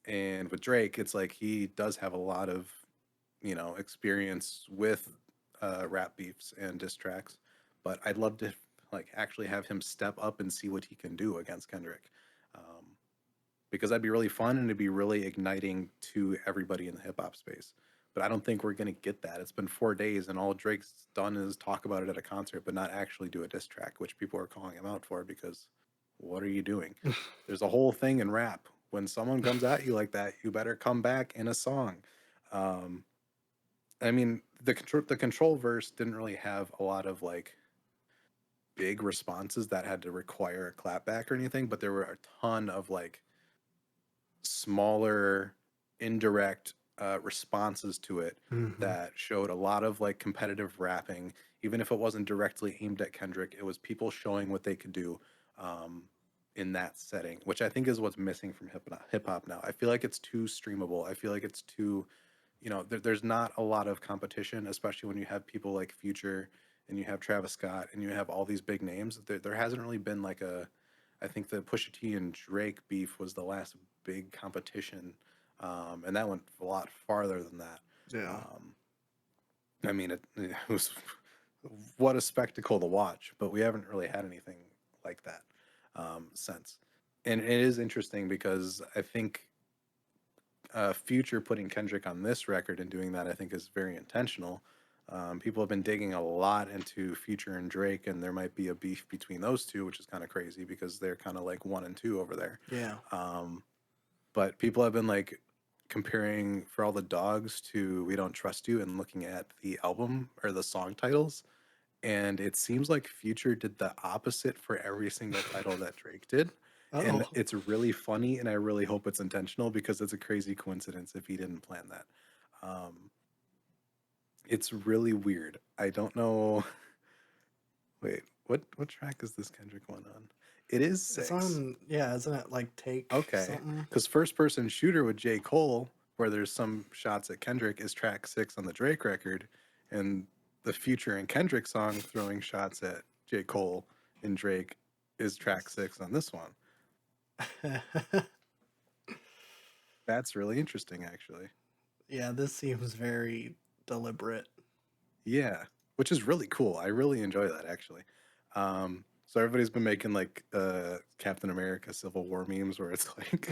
and with Drake, it's like he does have a lot of, experience with rap beefs and diss tracks, but I'd love to like actually have him step up and see what he can do against Kendrick. Um, because that'd be really fun and it'd be really igniting to everybody in the hip hop space. But I don't think we're gonna get that. It's been 4 days and all Drake's done is talk about it at a concert, but not actually do a diss track, which people are calling him out for because what are you doing? There's a whole thing in rap. When someone comes at you like that, you better come back in a song. Um, I mean, the control verse didn't really have a lot of like big responses that had to require a clapback or anything, but there were a ton of like smaller, indirect responses to it Mhm. that showed a lot of like competitive rapping. Even if it wasn't directly aimed at Kendrick, it was people showing what they could do um, in that setting, which I think is what's missing from hip hop now. I feel like it's too streamable. I feel like it's too, there's not a lot of competition, especially when you have people like Future and you have Travis Scott and you have all these big names. There hasn't really been like a, I think the Pusha T and Drake beef was the last big competition, and that went a lot farther than that. Yeah. Um, I mean, it was what a spectacle to watch, but we haven't really had anything like that since. And it is interesting because I think Future putting Kendrick on this record and doing that, I think, is very intentional. People have been digging a lot into Future and Drake, and there might be a beef between those two, which is kind of crazy because they're kind of like one and two over there. Yeah. Um, but people have been like comparing For All the Dogs to We Don't Trust You and looking at the album or the song titles. And it seems like Future did the opposite for every single title that Drake did. And Oh. it's really funny, and I really hope it's intentional because it's a crazy coincidence if he didn't plan that. Um, it's really weird. I don't know. Wait, what track is this Kendrick one on? It is It's 6. on, yeah, isn't it like Take Okay, something? because first person shooter with J. Cole, where there's some shots at Kendrick, is track 6 on the Drake record, and the Future and Kendrick song throwing shots at J. Cole and Drake is track 6 on this one. That's really interesting, actually. Yeah, this seems very deliberate. Yeah, which is really cool. I really enjoy that, actually. So everybody's been making like Captain America Civil War memes where it's like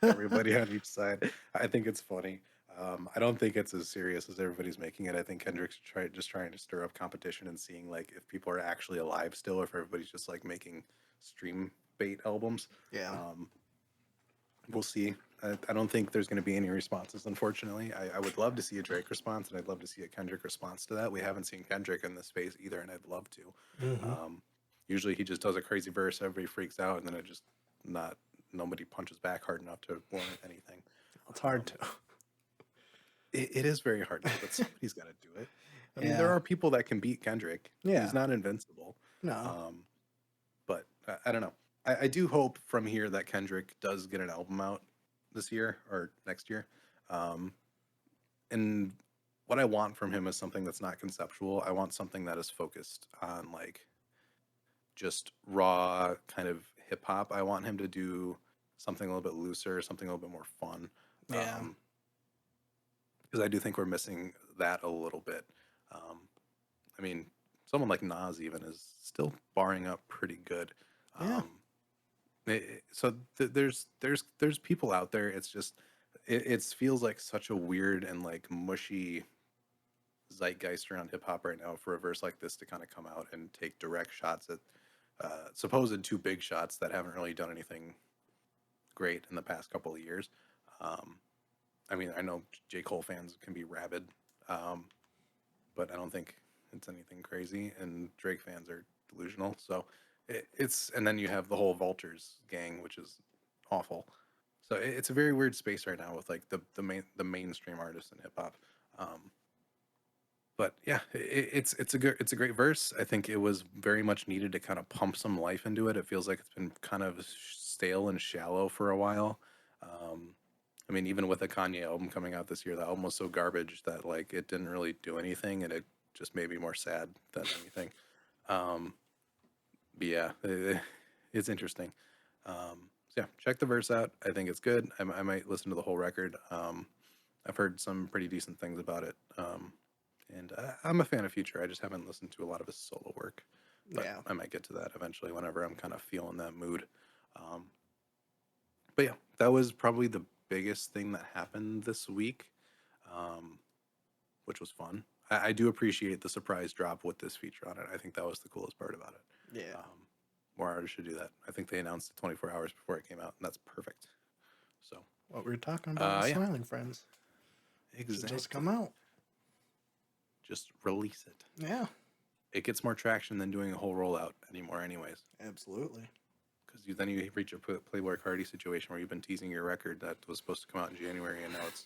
everybody on each side. I think it's funny. I don't think it's as serious as everybody's making it. I think Kendrick's just trying to stir up competition and seeing like if people are actually alive still, or if everybody's just like making stream bait albums. Yeah. Um, we'll see. I don't think there's going to be any responses, unfortunately. I would love to see a Drake response, and I'd love to see a Kendrick response to that. We haven't seen Kendrick in this space either, and I'd love to. Hmm. Um, Usually, he just does a crazy verse, everybody freaks out, and then it just not nobody punches back hard enough to warrant anything. It's hard Um, to. it is very hard to, but somebody's got to do it. I mean, there Yeah. are people that can beat Kendrick. Yeah. He's not invincible. No. Um, but I don't know. I do hope from here that Kendrick does get an album out this year or next year. Um, and what I want from him is something that's not conceptual. I want something that is focused on like just raw kind of hip hop. I want him to do something a little bit looser, something a little bit more fun. Yeah. Because I do think we're missing that a little bit. Um, I mean, someone like Nas even is still barring up pretty good. Yeah. Um, so there's people out there. It's just it feels like such a weird and like mushy zeitgeist around hip hop right now for a verse like this to kind of come out and take direct shots at supposed two big shots that haven't really done anything great in the past couple of years. Um, I mean, I know J. Cole fans can be rabid, um, but I don't think it's anything crazy. And Drake fans are delusional. So it's and then you have the whole Vultures gang, which is awful. So it's a very weird space right now with like the mainstream artists in hip hop. Um, but yeah, it's a great verse. I think it was very much needed to kind of pump some life into it. It feels like it's been kind of stale and shallow for a while. Um, I mean, even with a Kanye album coming out this year, that album was so garbage that like it didn't really do anything, and it just made me more sad than anything. Um, but yeah, it's interesting. So yeah, check the verse out. I think it's good. I might listen to the whole record. I've heard some pretty decent things about it. And I'm a fan of Future. I just haven't listened to a lot of his solo work, but Yeah. I might get to that eventually whenever I'm kind of feeling that mood. Um, but yeah, that was probably the biggest thing that happened this week, um, which was fun. I do appreciate the surprise drop with this feature on it. I think that was the coolest part about it. Yeah. More artists should do that. I think they announced it 24 hours before it came out, and that's perfect. So, What we were talking about with yeah, Smiling Friends should just come exactly. out. Just release it. Yeah. It gets more traction than doing a whole rollout anymore, anyways. Absolutely. Because then you reach a Playboy Cardi situation where you've been teasing your record that was supposed to come out in January, and now it's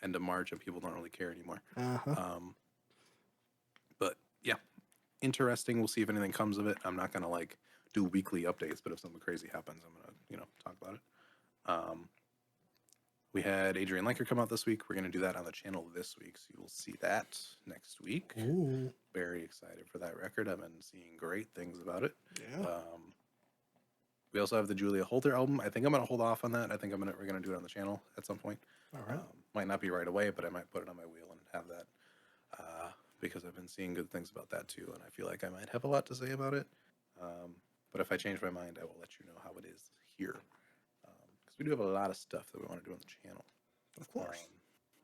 end of March, and people don't really care anymore. Uh huh. Um, but yeah, interesting. We'll see if anything comes of it. I'm not gonna like do weekly updates, but if something crazy happens, I'm gonna talk about it. Um, we had Adrian Lenker come out this week. We're gonna do that on the channel this week, so you'll see that next week. Ooh. Very excited for that record. I've been seeing great things about it. Yeah. We also have the Julia Holter album. I think I'm gonna hold off on that. I think we're gonna do it on the channel at some point. All right. Might not be right away, but I might put it on my wheel and have that because I've been seeing good things about that too, and I feel like I might have a lot to say about it. But if I change my mind, I will let you know how it is here because we do have a lot of stuff that we want to do on the channel. Of course.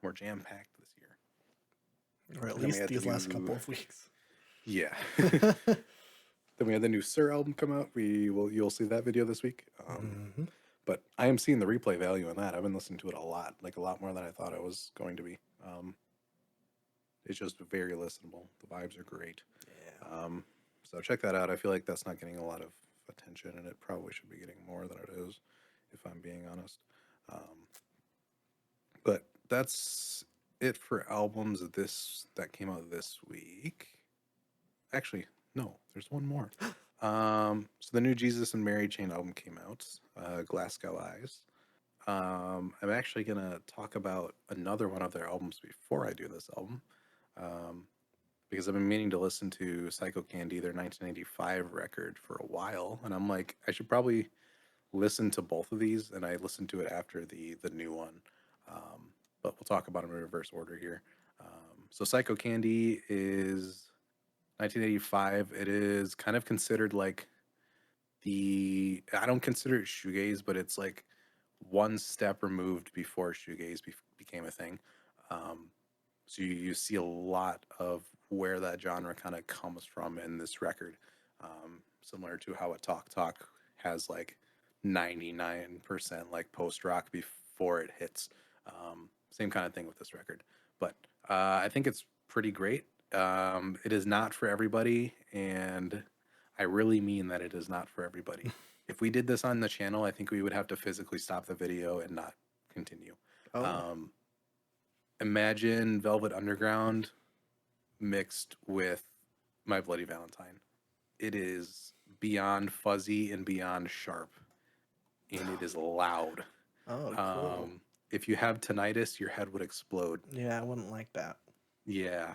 We're jam packed this year. Or at And then we least had the these last new- couple of weeks. Yeah. Then we had the new Sir album come out. You'll see that video this week. Mm-hmm. But I am seeing the replay value in that. I've been listening to it a lot, like a lot more than I thought I was going to be. It's just very listenable. The vibes are great. Yeah. So check that out. I feel like that's not getting a lot of attention, and it probably should be getting more than it is, if I'm being honest. But that's it for albums that came out this week. Actually, no, there's one more. So the new Jesus and Mary Chain album came out, Glasgow Eyes. I'm actually gonna talk about another one of their albums before I do this album, um, because I've been meaning to listen to Psycho Candy, their 1985 record, for a while, and I'm like, I should probably listen to both of these, and I listened to it after the new one. But we'll talk about them in reverse order here. So Psycho Candy is 1985. It is kind of considered like the I don't consider it shoegaze, but it's like one step removed before shoegaze became a thing. Um, so you see a lot of where that genre kind of comes from in this record, similar to how a Talk Talk has like 99% like post rock before it hits. Same kind of thing with this record, but I think it's pretty great. It is not for everybody, and I really mean that it is not for everybody. If we did this on the channel, I think we would have to physically stop the video and not continue. Oh, Um, Imagine Velvet Underground mixed with My Bloody Valentine. It is beyond fuzzy and beyond sharp, and it is loud. oh, cool. Um, if you have tinnitus, your head would explode. Yeah, I wouldn't like that. Yeah.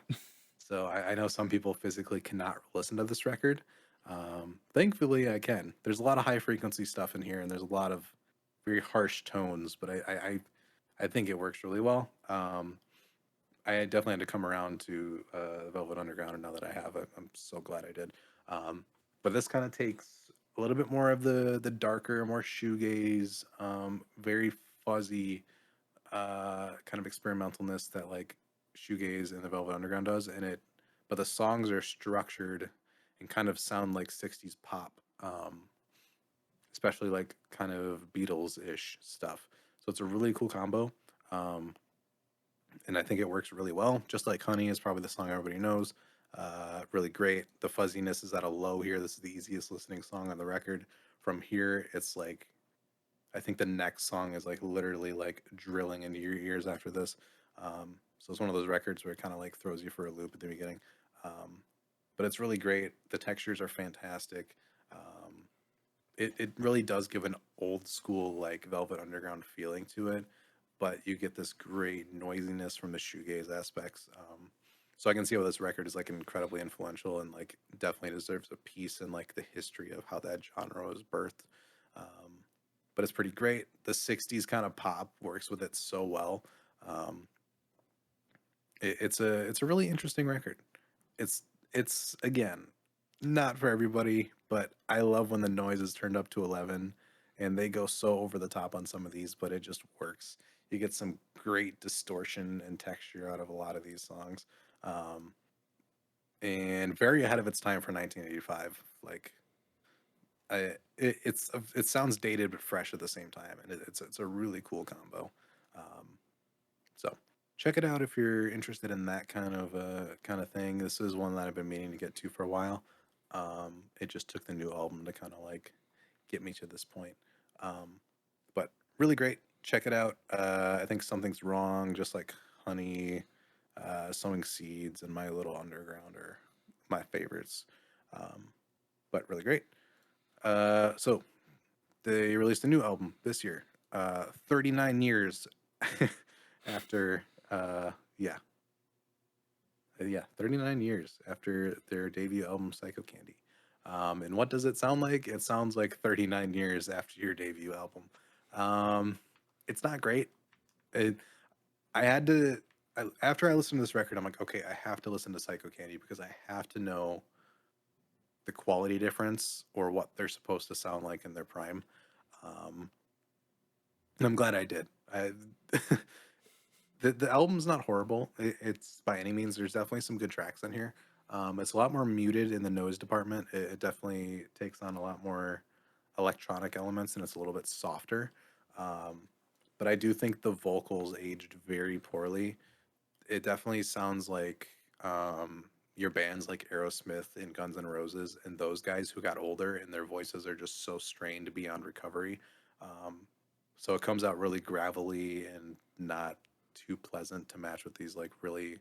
So I know some people physically cannot listen to this record. Thankfully, I can. There's a lot of high frequency stuff in here, and there's a lot of very harsh tones, but I think it works really well. I definitely had to come around to Velvet Underground, and now that I have, I'm so glad I did. But this kind of takes a little bit more of the darker, more shoegaze, very fuzzy kind of experimentalness that like shoegaze and the Velvet Underground does, and it. But the songs are structured and kind of sound like '60s pop, especially like kind of Beatles ish stuff. So it's a really cool combo. Um, and I think it works really well. Just like Honey is probably the song everybody knows. Really great. The fuzziness is at a low here. This is the easiest listening song on the record. From here, it's like I think the next song is like literally like drilling into your ears after this. So it's one of those records where it kind of like throws you for a loop at the beginning. Um, but it's really great. The textures are fantastic. Um, it really does give an old school like Velvet Underground feeling to it, but you get this great noisiness from the shoegaze aspects. So I can see how this record is like incredibly influential and like definitely deserves a piece in like the history of how that genre was birthed. Um, but it's pretty great. The '60s kind of pop works with it so well. Um, it's a really interesting record. It's it's again not for everybody, but I love when the noise is turned up to 11 and they go so over the top on some of these, but it just works. You get some great distortion and texture out of a lot of these songs. Um, and very ahead of its time for 1985. Like it sounds dated but fresh at the same time, and it's a really cool combo. Um, so check it out if you're interested in that kind of thing. This is one that I've been meaning to get to for a while. It just took the new album to kind of like get me to this point. Um, but really great. Check it out. I think something's wrong. Just like Honey, Sowing Seeds, and My Little Underground are my favorites. Um, but really great. So they released a new album this year. 39 years after yeah, 39 years after their debut album Psycho Candy. And what does it sound like? It sounds like 39 years after your debut album. Um, it's not great. It, I had to after I listened to this record, I'm like, okay, I have to listen to Psycho Candy because I have to know the quality difference or what they're supposed to sound like in their prime. Um, and I'm glad I did. The album's not horrible. It's by any means. There's definitely some good tracks on here. It's a lot more muted in the noise department. It definitely takes on a lot more electronic elements, and it's a little bit softer. Um, but I do think the vocals aged very poorly. It definitely sounds like your bands like Aerosmith and Guns N' Roses and those guys who got older and their voices are just so strained beyond recovery. Um, so it comes out really gravelly and not too pleasant to match with these like really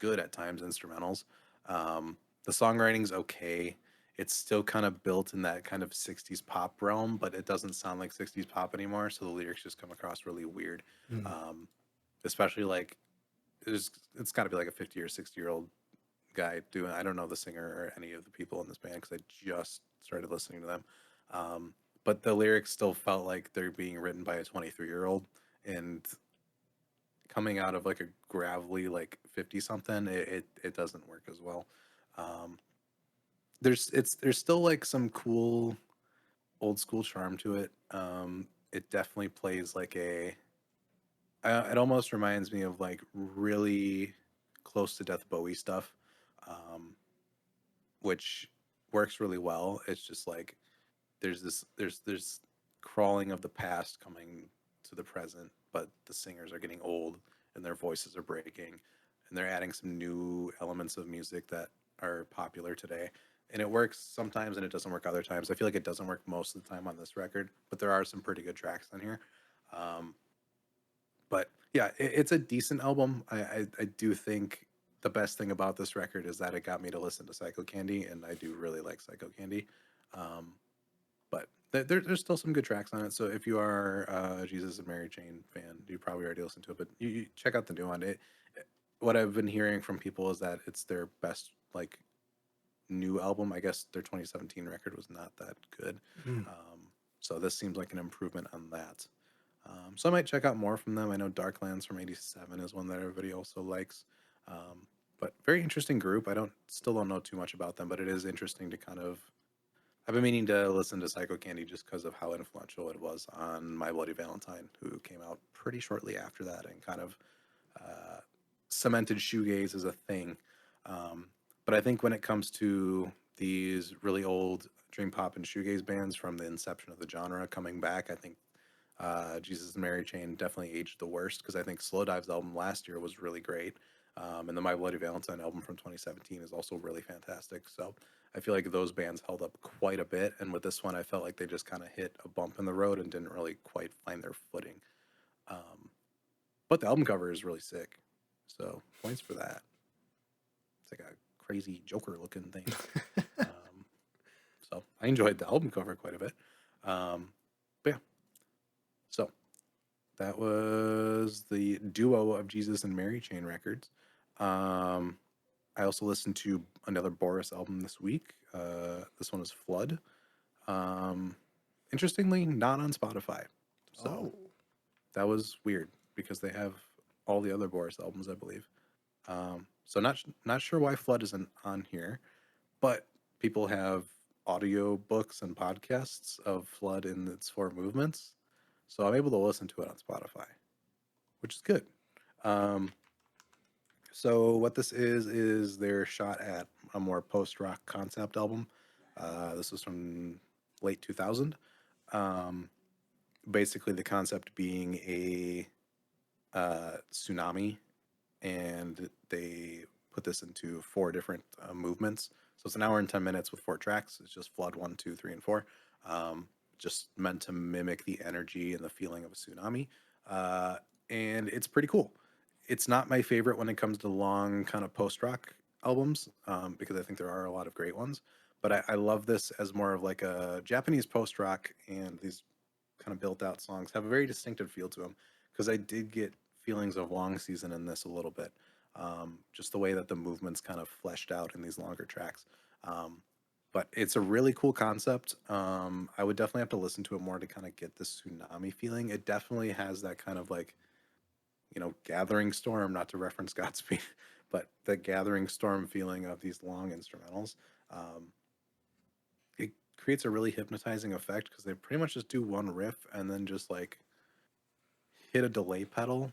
good at times instrumentals. The songwriting's okay. it's still kind of built in that kind of 60s pop realm, but it doesn't sound like 60s pop anymore. So the lyrics just come across really weird. Mm. Um, Especially like it's got to be like a 50 or 60-year-old guy doing. I don't know the singer or any of the people in this band because I just started listening to them. Um, but the lyrics still felt like they're being written by a 23-year-old, and coming out of like a gravelly like 50 something, it doesn't work as well. Um, there's still like some cool old school charm to it. It definitely plays like it almost reminds me of like really close to Death Bowie stuff, um, which works really well. It's just like there's crawling of the past coming to the present, but the singers are getting old and their voices are breaking, and they're adding some new elements of music that are popular today. And it works sometimes and it doesn't work other times. I feel like it doesn't work most of the time on this record, but there are some pretty good tracks on here. Um, but yeah, it's a decent album. I do think the best thing about this record is that it got me to listen to Psycho Candy, and I do really like Psycho Candy. Um, but there's still some good tracks on it. So if you are a Jesus and Mary Chain fan, you probably already listened to it. But you check out the new one. What I've been hearing from people is that it's their best like new album. I guess their 2017 record was not that good. Mm. So this seems like an improvement on that. So I might check out more from them. I know Darklands from '87 is one that everybody also likes. Um, but very interesting group. I don't know too much about them, but it is interesting to kind of. I've been meaning to listen to Psycho Candy just because of how influential it was on My Bloody Valentine, who came out pretty shortly after that and kind of uh, cemented shoegaze as a thing. Um, but I think when it comes to these really old dream pop and shoegaze bands from the inception of the genre coming back, I think Jesus and Mary Chain definitely aged the worst because I think Slowdive's album last year was really great. And the My Bloody Valentine album from 2017 is also really fantastic. So I feel like those bands held up quite a bit. And with this one, I felt like they just kind of hit a bump in the road and didn't really quite find their footing. Um, but the album cover is really sick. So points for that. It's like a crazy Joker looking thing. Um, so I enjoyed the album cover quite a bit. But yeah, so that was the duo of Jesus and Mary Chain records. Um, I also listened to another Boris album this week. This one is Flood. Um, Interestingly, not on Spotify. So Oh. that was weird because they have all the other Boris albums, I believe. So not sure why Flood isn't on here, but people have audio books and podcasts of Flood in its four movements. So I'm able to listen to it on Spotify, which is good. Um, so what this is their shot at a more post rock concept album. This was from late 2000. Um, Basically, the concept being a tsunami, and they put this into four different movements. So it's an hour and 10 minutes with four tracks. It's just flood one, two, three, and four. Um, just meant to mimic the energy and the feeling of a tsunami. Uh, and it's pretty cool. It's not my favorite when it comes to long kind of post rock albums because I think there are a lot of great ones. But I love this as more of like a Japanese post rock, and these kind of built out songs have a very distinctive feel to them because I did get feelings of Long Season in this a little bit. Just the way that the movements kind of fleshed out in these longer tracks. Um, but it's a really cool concept. I would definitely have to listen to it more to kind of get the tsunami feeling. It definitely has that kind of like, gathering storm, not to reference Godspeed, but the gathering storm feeling of these long instrumentals. Um, it creates a really hypnotizing effect because they pretty much just do one riff and then just like hit a delay pedal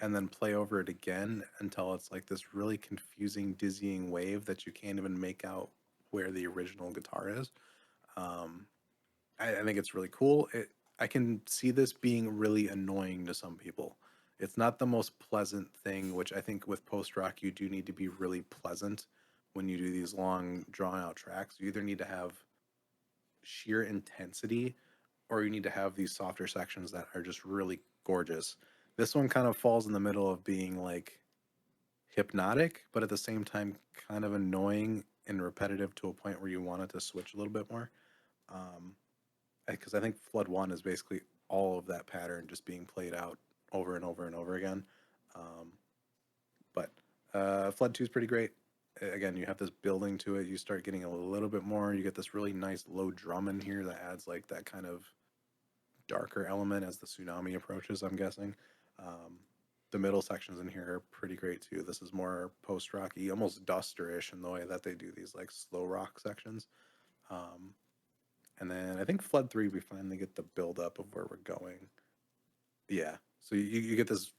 and then play over it again until it's like this really confusing, dizzying wave that you can't even make out where the original guitar is. Um, I think it's really cool. I can see this being really annoying to some people. It's not the most pleasant thing, which I think with post rock, you do need to be really pleasant when you do these long, drawn out tracks. You either need to have sheer intensity or you need to have these softer sections that are just really gorgeous. This one kind of falls in the middle of being like hypnotic, but at the same time kind of annoying and repetitive to a point where you wanted to switch a little bit more. Um, because I think Flood One is basically all of that pattern just being played out over and over and over again. Um, but Flood Two is pretty great. Again, you have this building to it. You start getting a little bit more. You get this really nice low drum in here that adds like that kind of darker element as the tsunami approaches. I'm guessing. Um, the middle sections in here are pretty great too. This is more post rocky, almost dusterish in the way that they do these like slow rock sections. Um, and then I think Flood Three, we finally get the build up of where we're going. Yeah, so you get this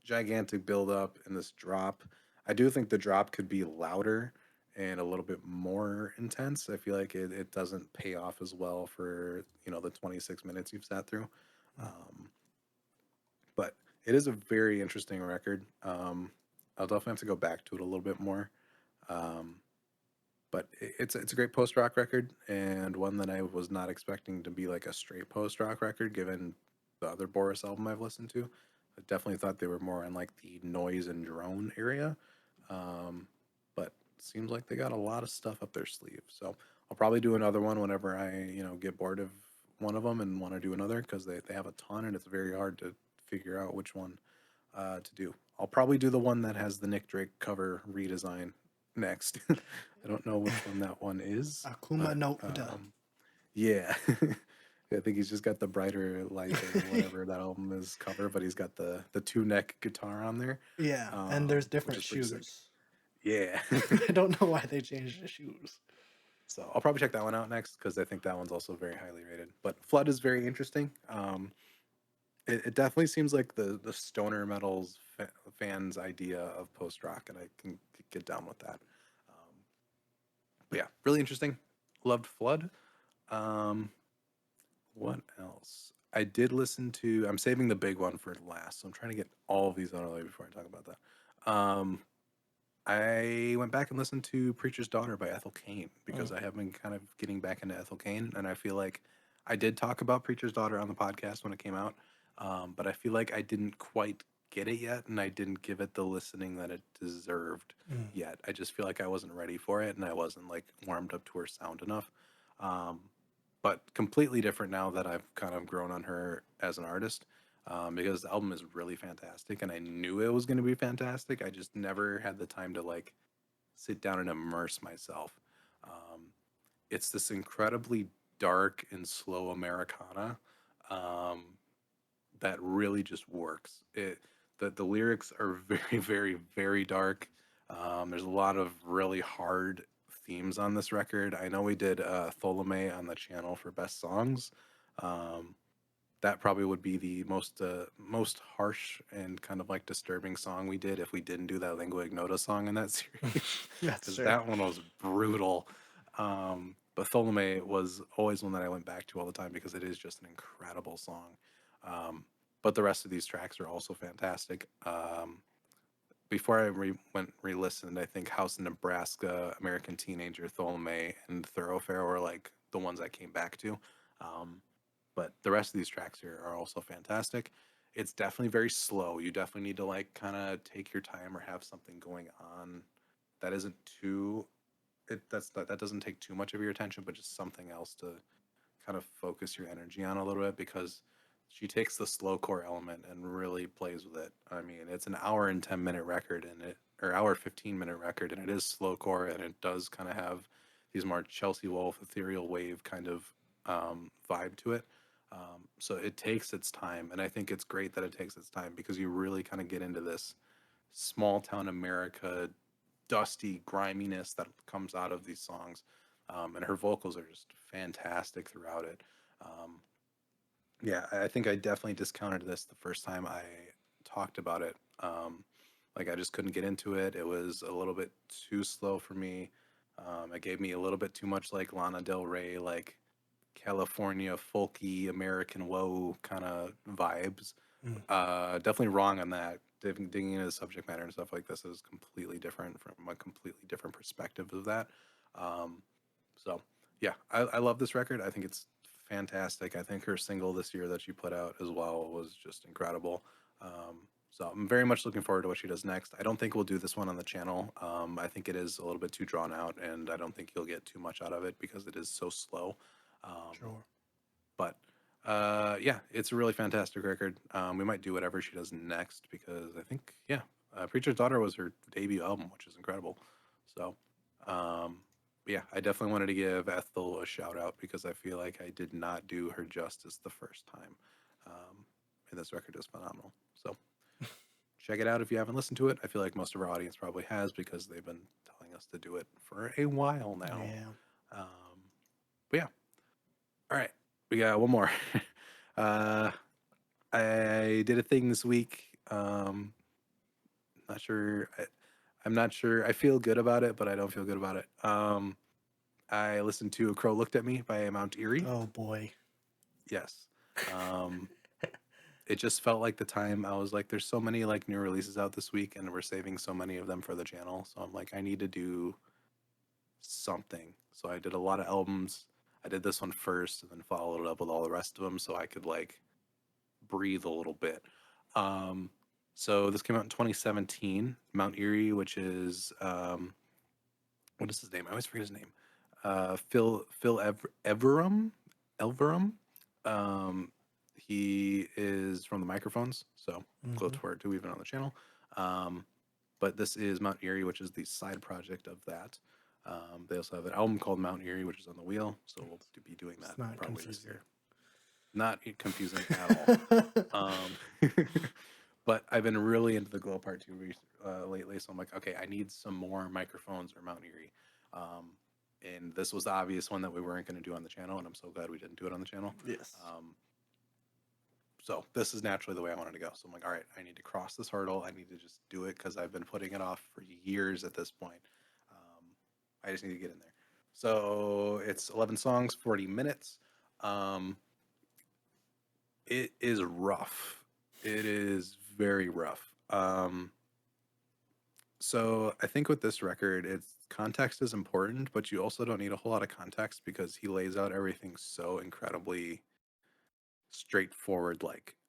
gigantic build up and this drop. I do think the drop could be louder and a little bit more intense. I feel like it doesn't pay off as well for the 26 minutes you've sat through. Um, but it is a very interesting record. I'll definitely have to go back to it a little bit more. Um, but it's a great post rock record and one that I was not expecting to be like a straight post rock record given the other Boris album I've listened to. I definitely thought they were more in like the noise and drone area, but seems like they got a lot of stuff up their sleeve. So I'll probably do another one whenever I get bored of one of them and want to do another because they have a ton and it's very hard to figure out which one to do. I'll probably do the one that has the Nick Drake cover redesign next. I don't know which one that one is, Akuma but no Uda. yeah. I think he's just got the brighter light or whatever that album is cover, but he's got the two neck guitar on there, Yeah, and there's which different is pretty sick. shoes. Yeah. I don't know why they changed the shoes. So I'll probably check that one out next because I think that one's also very highly rated. But Flood is very interesting. It definitely seems like the stoner metals fans' idea of post rock, and I can get down with that. But yeah, really interesting. Loved Flood. Um, what else? I did listen to. I'm saving the big one for last, so I'm trying to get all of these out of the way before I talk about that. I went back and listened to Preacher's Daughter by Ethel Cain Mm. because I have been kind of getting back into Ethel Cain, and I feel like I did talk about Preacher's Daughter on the podcast when it came out, but I feel like I didn't quite get it yet, and I didn't give it the listening that it deserved Mm. yet. I just feel like I wasn't ready for it, and I wasn't like warmed up to her sound enough. Um, but completely different now that I've kind of grown on her as an artist. Because the album is really fantastic, and I knew it was going to be fantastic. I just never had the time to like sit down and immerse myself. Um, it's this incredibly dark and slow Americana um, that really just works. The lyrics are very very dark. There's a lot of really hard themes on this record. I know we did Tholome on the channel for best songs. Um, that probably would be the most harsh and kind of like disturbing song we did if we didn't do that Lingua Ignota song in that series That's because true. that one was brutal. But Tholome was always one that I went back to all the time because it is just an incredible song. But the rest of these tracks are also fantastic. Before I went re-listened, I think House in Nebraska, American Teenager, Tholome, and Thoroughfare were like the ones I came back to. Um, but the rest of these tracks here are also fantastic. It's definitely very slow. You definitely need to like kind of take your time or have something going on that isn't too that doesn't take too much of your attention, but just something else to kind of focus your energy on a little bit because she takes the slow core element and really plays with it. I mean, it's an hour and 10-minute record and it or hour 15-minute record and it is slow core and it does kind of have these more Chelsea Wolf ethereal wave kind of vibe to it. So it takes its time, and I think it's great that it takes its time because you really kind of get into this small town America dusty griminess that comes out of these songs, and her vocals are just fantastic throughout it. Um, yeah, I think I definitely discounted this the first time I talked about it. Like I just couldn't get into it. It was a little bit too slow for me. It gave me a little bit too much like Lana Del Rey, like California folky American woe kind of vibes. Mm. Definitely wrong on that. Digging into the subject matter and stuff like this is completely different from a completely different perspective of that. Um, so yeah, I love this record. I think it's fantastic. I think her single this year that she put out as well was just incredible. So I'm very much looking forward to what she does next. I don't think we'll do this one on the channel. I think it is a little bit too drawn out, and I don't think you'll get too much out of it because it is so slow. Um, Sure. but yeah, it's a really fantastic record. We might do whatever she does next because I think, yeah, Preacher's Daughter was her debut album, which is incredible. So, um, yeah, I definitely wanted to give Ethel a shout out because I feel like I did not do her justice the first time. Um, and this record is phenomenal. So, check it out if you haven't listened to it. I feel like most of our audience probably has because they've been telling us to do it for a while now. Yeah. But yeah, all right, we got one more. uh, I did a thing this week. Not sure. I'm not sure. I feel good about it, but I don't feel good about it. I listened to "A Crow Looked at Me" by Mount Erie. Oh boy. Yes. Um, it just felt like the time I was like, there's so many like new releases out this week, and we're saving so many of them for the channel. So I'm like, I need to do something. So I did a lot of albums. I did this one first, and then followed it up with all the rest of them, so I could like breathe a little bit. Um, so this came out in 2017. Mount Erie, which is what is his name? I always forget his name. Everum, Elverum. Um, he is from the Microphones, so close Hmm. to it too, even on the channel. Um, but this is Mount Erie, which is the side project of that. They also have an album called Mount Erie, which is on the wheel, so we'll be doing It's that not probably this confusing. year. Not confusing at all. Um, but I've been really into the Glow Part 2 lately, so I'm like, okay, I need some more microphones or Mount Erie. Um, and this was the obvious one that we weren't going to do on the channel, and I'm so glad we didn't do it on the channel. Yes. Um, so this is naturally the way I wanted to go. So I'm like, all right, I need to cross this hurdle. I need to just do it because I've been putting it off for years at this point. Um, I just need to get in there. So it's 11 songs, 40 minutes. Um, it is rough. It is very rough. So I think with this record, it's context is important, but you also don't need a whole lot of context because he lays out everything so incredibly straightforward.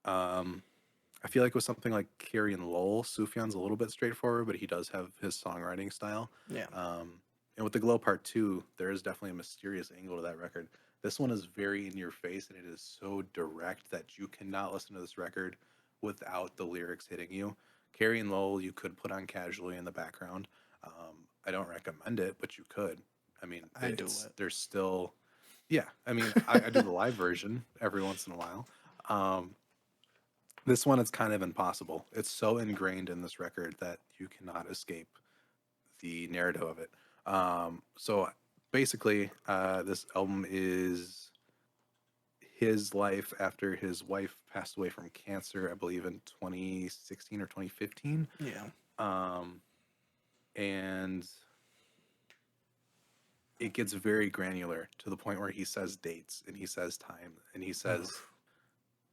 I feel like with something like Carrie and Lowell, Sufjan's a little bit straightforward, but he does have his songwriting style. Yeah. And with the Glow Part 2, there is definitely a mysterious angle to that record. This one is very in your face and it is so direct that you cannot listen to this record without the lyrics hitting you. Carrie and Lowell, you could put on casually in the background. I don't recommend it, but you could. I mean, I do it. there's still, yeah. I mean, I do the live version every once in a while. Um, this one is kind of impossible. It's so ingrained in this record that you cannot escape the narrative of it. So basically, this album is his life after his wife passed away from cancer, I believe in 2016 or 2015. Yeah. Um, and it gets very granular to the point where he says dates and he says time and he says,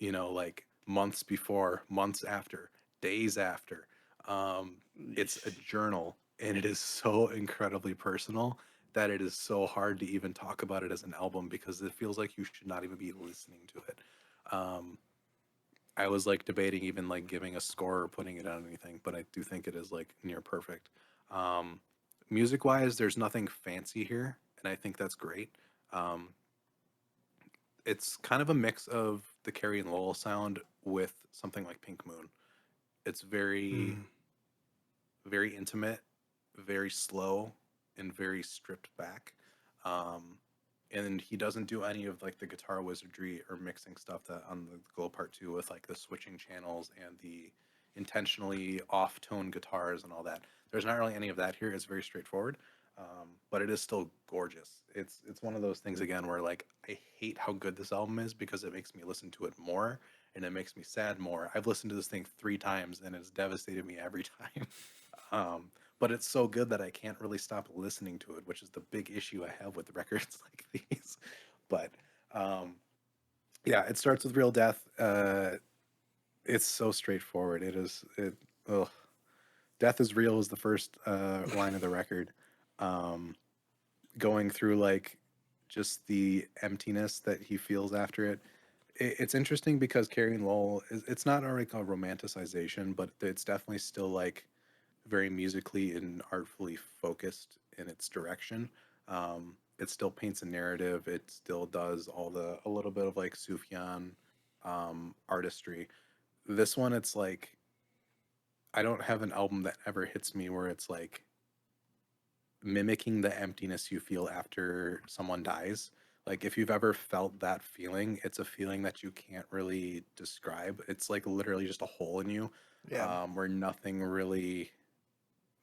Oof. like months before, months after, days after. Um, it's a Yeesh. journal, and it is so incredibly personal that it is so hard to even talk about it as an album because it feels like you should not even be listening to it. Um, I was like debating even like giving a score or putting it on anything, but I do think it is like near perfect. Um, Music wise, there's nothing fancy here, and I think that's great. Um, it's kind of a mix of the Carrie and Lowell sound with something like Pink Moon. It's very, Mm. very intimate, very slow, and very stripped back. Um, and he doesn't do any of like the guitar wizardry or mixing stuff that on the Glow Part 2 with like the switching channels and the intentionally off tone guitars and all that. There's not really any of that here. It's very straightforward. But it is still gorgeous. It's one of those things again where like I hate how good this album is because it makes me listen to it more and it makes me sad more. I've listened to this thing 3 times and it's devastated me every time. But it's so good that I can't really stop listening to it, which is the big issue I have with records like these. But um, yeah, it starts with Real Death. It's so straightforward. It is it. Ugh. Death is real is the first line of the record. Um, Going through like just the emptiness that he feels after it. it's interesting because Carrie Lowell is it's not like a romanticization, but it's definitely still like very musically and artfully focused in its direction. It still paints a narrative. It still does all the a little bit of like Sufjan artistry. This one, it's like I don't have an album that ever hits me where it's like mimicking the emptiness you feel after someone dies. Like if you've ever felt that feeling, it's a feeling that you can't really describe. It's like literally just a hole in you, Yeah. where nothing really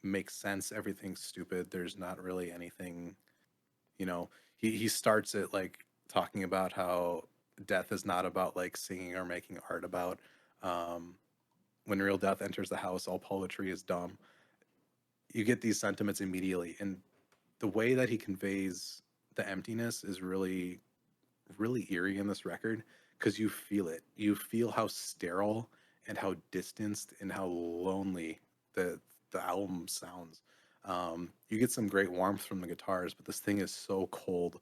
makes sense. Everything's stupid. There's not really anything, you know. He starts it like talking about how death is not about like singing or making art about. Um, when real death enters the house, all poetry is dumb. You get these sentiments immediately, and the way that he conveys the emptiness is really really eerie in this record because you feel it. You feel how sterile and how distanced and how lonely the the album sounds. You get some great warmth from the guitars, but this thing is so cold.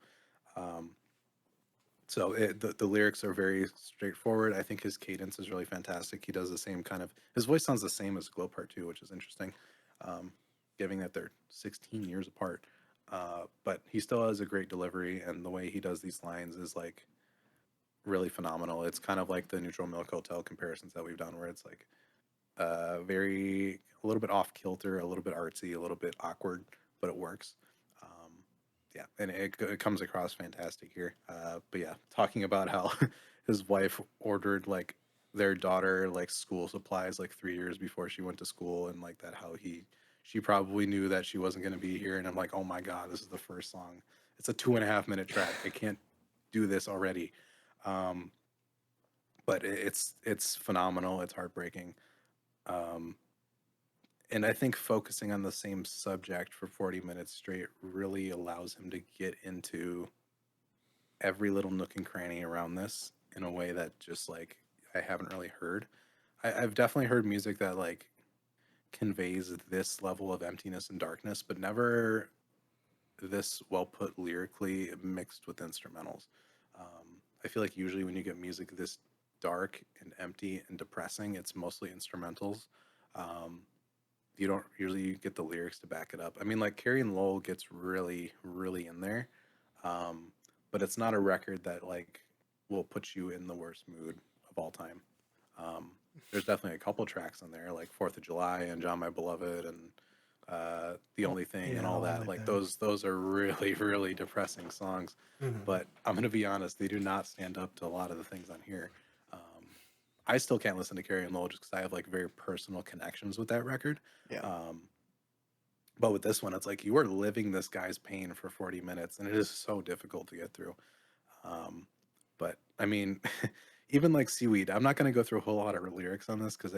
Um, the lyrics are very straightforward. I think his cadence is really fantastic. He does the same kind of his voice sounds the same as Glow Part Two, which is interesting, um, given that they're 16 years apart. But he still has a great delivery, and the way he does these lines is like really phenomenal. It's kind of like the Neutral Milk Hotel comparisons that we've done, where it's like very a little bit off kilter, a little bit artsy, a little bit awkward, but it works. Um, yeah, and it comes across fantastic here. But yeah, talking about how his wife ordered like their daughter like school supplies like 3 years before she went to school, and like that how she probably knew that she wasn't going to be here, and I'm like, oh my god, this is the first song. It's a 2.5 minute track. I can't do this already. Um, but it's phenomenal. It's heartbreaking. Um, and I think focusing on the same subject for 40 minutes straight really allows him to get into every little nook and cranny around this in a way that just like I haven't really heard. I've definitely heard music that like conveys this level of emptiness and darkness, but never this well put lyrically mixed with instrumentals. I feel like usually when you get music this dark and empty and depressing, it's mostly instrumentals. Um, you don't usually get the lyrics to back it up. I mean, like Carrie and Lowell gets really, really in there, um, but it's not a record that like will put you in the worst mood of all time. Um, there's definitely a couple tracks on there, like Fourth of July and John My Beloved and The Oh, Only Thing and yeah, all that. only Like thing. those are really, really depressing songs. Mhm. But I'm gonna be honest, they do not stand up to a lot of the things on here. Um, I still can't listen to Carrie and Lowell just because I have like very personal connections with that record. Yeah. Um, but with this one, it's like you are living this guy's pain for 40 minutes, and it is so difficult to get through. Um, but I mean, even like Seaweed, I'm not going to go through a whole lot of lyrics on this because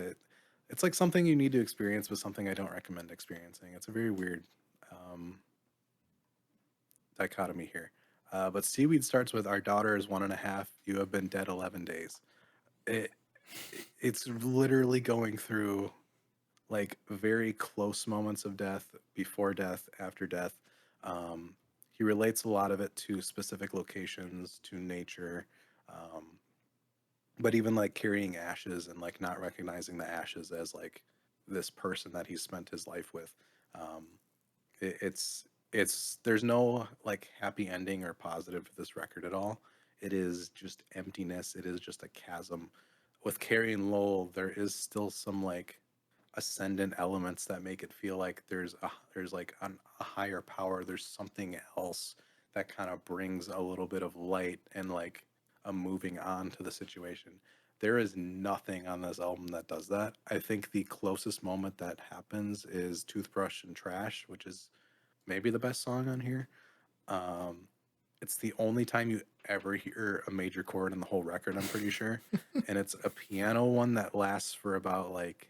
it's like something you need to experience, but something I don't recommend experiencing. It's a very weird um, dichotomy here. But Seaweed starts with, "Our daughter is 1.5. You have been dead 11 days." It, it's literally going through like very close moments of death, before death, after death. Um, he relates a lot of it to specific locations, to nature, um, but even like carrying ashes and like not recognizing the ashes as like this person that he spent his life with. Um, it's there's no like happy ending or positive to this record at all. It is just emptiness. It is just a chasm. With Carrie and Lowell, there is still some like ascendant elements that make it feel like there's like a higher power. There's something else that kind of brings a little bit of light and like a moving on to the situation. There is nothing on this album that does that. I think the closest moment that happens is Toothbrush and Trash, which is maybe the best song on here. Um, it's the only time you ever hear a major chord in the whole record, I'm pretty sure. And it's a piano one that lasts for about like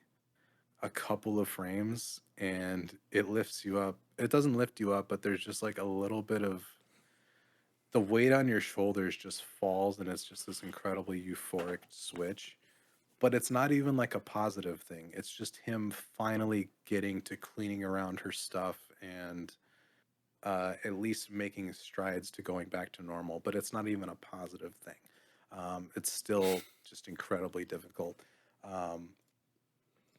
a couple of frames and it lifts you up. It doesn't lift you up, but there's just like a little bit of the weight on your shoulders just falls and it's just this incredibly euphoric switch. But it's not even like a positive thing. It's just him finally getting to cleaning around her stuff and at least making strides to going back to normal. But it's not even a positive thing. It's still just incredibly difficult. Um,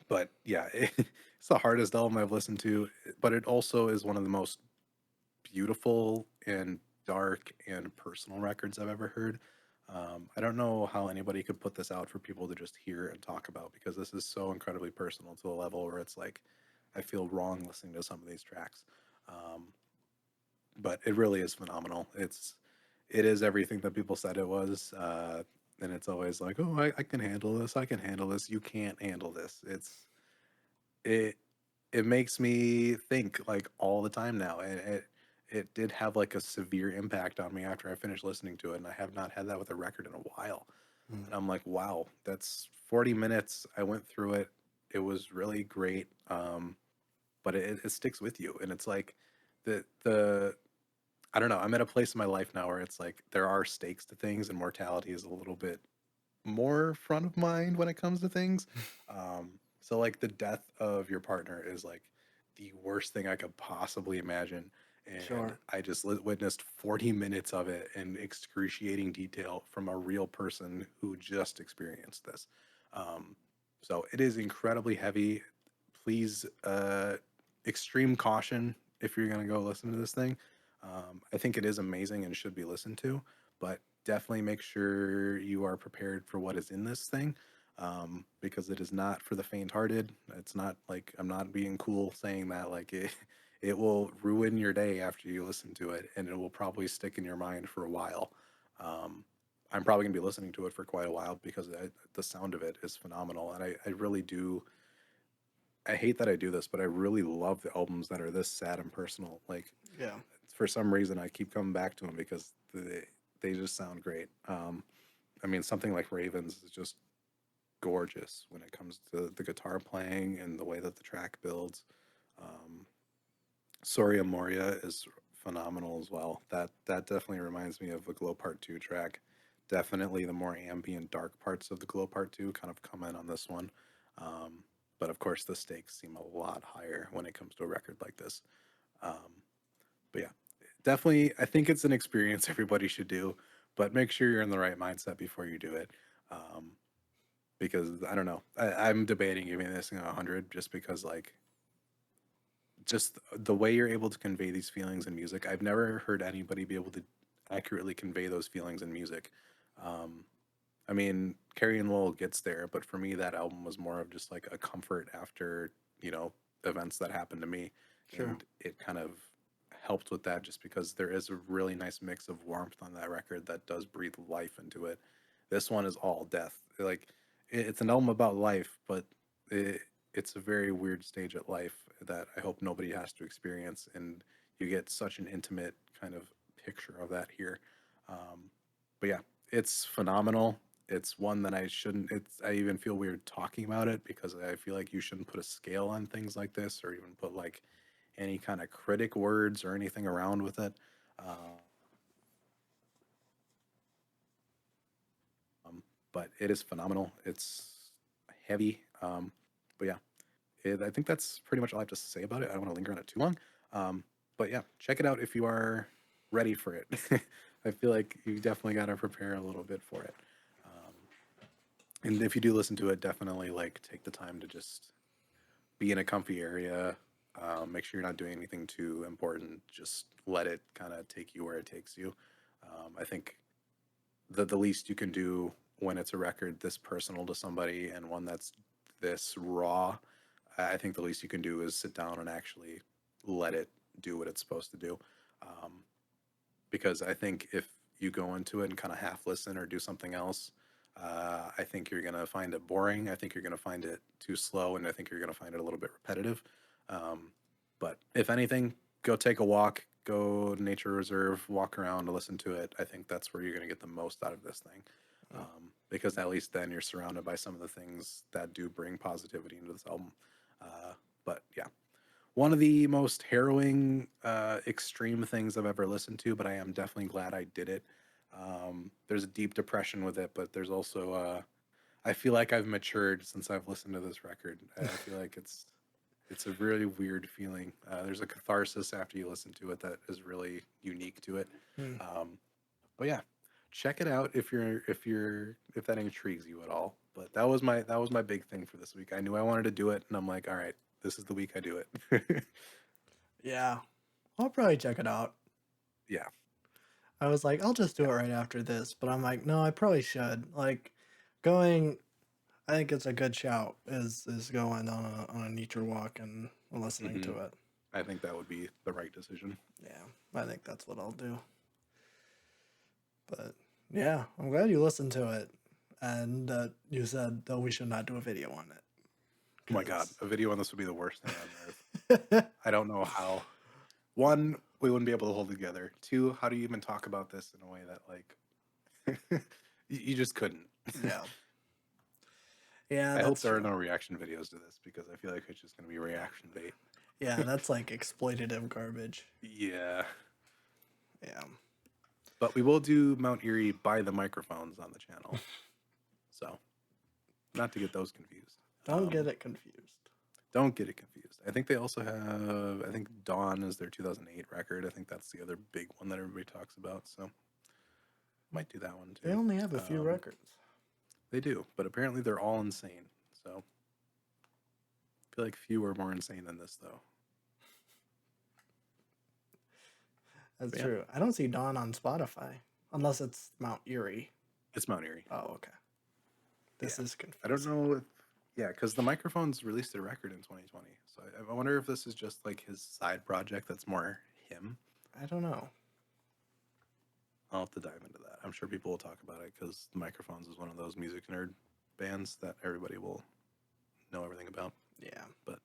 but yeah, it's the hardest album I've listened to, but it also is one of the most beautiful and dark and personal records I've ever heard. I don't know how anybody could put this out for people to just hear and talk about because this is so incredibly personal to a level where it's like I feel wrong listening to some of these tracks. Um, but it really is phenomenal. It is everything that people said it was, and it's always like, oh, I can handle this. I can handle this. You can't handle this. It it makes me think like all the time now, and it did have like a severe impact on me after I finished listening to it, and I have not had that with a record in a while. Mm. And I'm like, wow, that's 40 minutes. I went through it. It was really great. But it sticks with you, and it's like the I don't know. I'm at a place in my life now where it's like there are stakes to things, and mortality is a little bit more front of mind when it comes to things. So like the death of your partner is like the worst thing I could possibly imagine. And Sure. I just witnessed 40 minutes of it in excruciating detail from a real person who just experienced this. Um, so it is incredibly heavy. Please, extreme caution if you're going to go listen to this thing. I think it is amazing and should be listened to, but definitely make sure you are prepared for what is in this thing, because it is not for the faint-hearted. It's not like I'm not being cool saying that. Like it will ruin your day after you listen to it, and it will probably stick in your mind for a while. Um, I'm probably gonna be listening to it for quite a while because the sound of it is phenomenal, and I really do. I hate that I do this, but I really love the albums that are this sad and personal. Like Yeah. for some reason, I keep coming back to them because they just sound great. I mean, something like Ravens is just gorgeous when it comes to the guitar playing and the way that the track builds. Um, Soria Moria is phenomenal as well. That definitely reminds me of the Glow Part Two track. Definitely the more ambient, dark parts of the Glow Part Two kind of come in on this one. Um, but of course, the stakes seem a lot higher when it comes to a record like this. Um, but yeah, definitely, I think it's an experience everybody should do, but make sure you're in the right mindset before you do it. Um, because I don't know, I'm debating giving this thing 100 just because like just the way you're able to convey these feelings in music. I've never heard anybody be able to accurately convey those feelings in music. Um, I mean, Carrie and Lowell gets there, but for me, that album was more of just like a comfort after, you know, events that happened to me. Sure. And it kind of helped with that just because there is a really nice mix of warmth on that record that does breathe life into it. This one is all death. Like, it's an album about life, but it, it's a very weird stage at life that I hope nobody has to experience. And you get such an intimate kind of picture of that here. But yeah, it's phenomenal. It's one that I shouldn't. It's I even feel weird talking about it because I feel like you shouldn't put a scale on things like this or even put like any kind of critic words or anything around with it. Um, but it is phenomenal. It's heavy. But yeah, I think that's pretty much all I have to say about it. I don't want to linger on it too long. Um, but yeah, check it out if you are ready for it. I feel like you definitely got to prepare a little bit for it. Um, and if you do listen to it, definitely like take the time to just be in a comfy area. Make sure you're not doing anything too important. Just let it kind of take you where it takes you. I think the least you can do when it's a record this personal to somebody and one that's this raw, I think the least you can do is sit down and actually let it do what it's supposed to do. Um, because I think if you go into it and kind of half listen or do something else, I think you're going to find it boring. I think you're going to find it too slow, and I think you're going to find it a little bit repetitive. Um, but if anything, go take a walk, go to nature reserve, walk around, listen to it. I think that's where you're going to get the most out of this thing, Mm. because at least then you're surrounded by some of the things that do bring positivity into this album. But yeah, one of the most harrowing, extreme things I've ever listened to, but I am definitely glad I did it. There's a deep depression with it, but there's also, I feel like I've matured since I've listened to this record. I feel like it's a really weird feeling. There's a catharsis after you listen to it that is really unique to it. Mm. Um, but yeah, check it out if that intrigues you at all. But that was my big thing for this week. I knew I wanted to do it, and I'm like, all right, this is the week I do it. Yeah, I'll probably check it out. Yeah, I was like, I'll just do yeah. it right after this, but I'm like, no, I probably should. Like, going, I think it's a good shout. Is going on a nature walk and listening hmm to it. I think that would be the right decision. Yeah, I think that's what I'll do. But yeah, I'm glad you listened to it, and that you said that we should not do a video on it, Oh my God, because a video on this would be the worst thing on earth. I don't know how. One, we wouldn't be able to hold it together. Two, how do you even talk about this in a way that like you just couldn't. yeah, yeah, I hope that's there are true. no reaction videos to this because I feel like it's just going to be reaction bait. Yeah, that's like exploitative garbage. Yeah. Yeah, But we will do Mount Erie by the microphones on the channel. So, not to get those confused. don't get it confused. Don't get it confused. I think they also have, I think Dawn is their 2008 record. I think that's the other big one that everybody talks about. So, might do that one They too. only have a few records. They do, but apparently they're all insane. So, I feel like few are more insane than this, though. That's But yeah, true. I don't see Dawn on Spotify unless it's Mount Erie. it's Mount Erie. Oh, okay. This Yeah. is I don't confusing. know if, yeah, because the microphones released a record in 2020. So I wonder if this is just like his side project that's more him. I don't know. I'll have to dive into that. I'm sure people will talk about it because the Microphones is one of those music nerd bands that everybody will know everything about. Yeah. But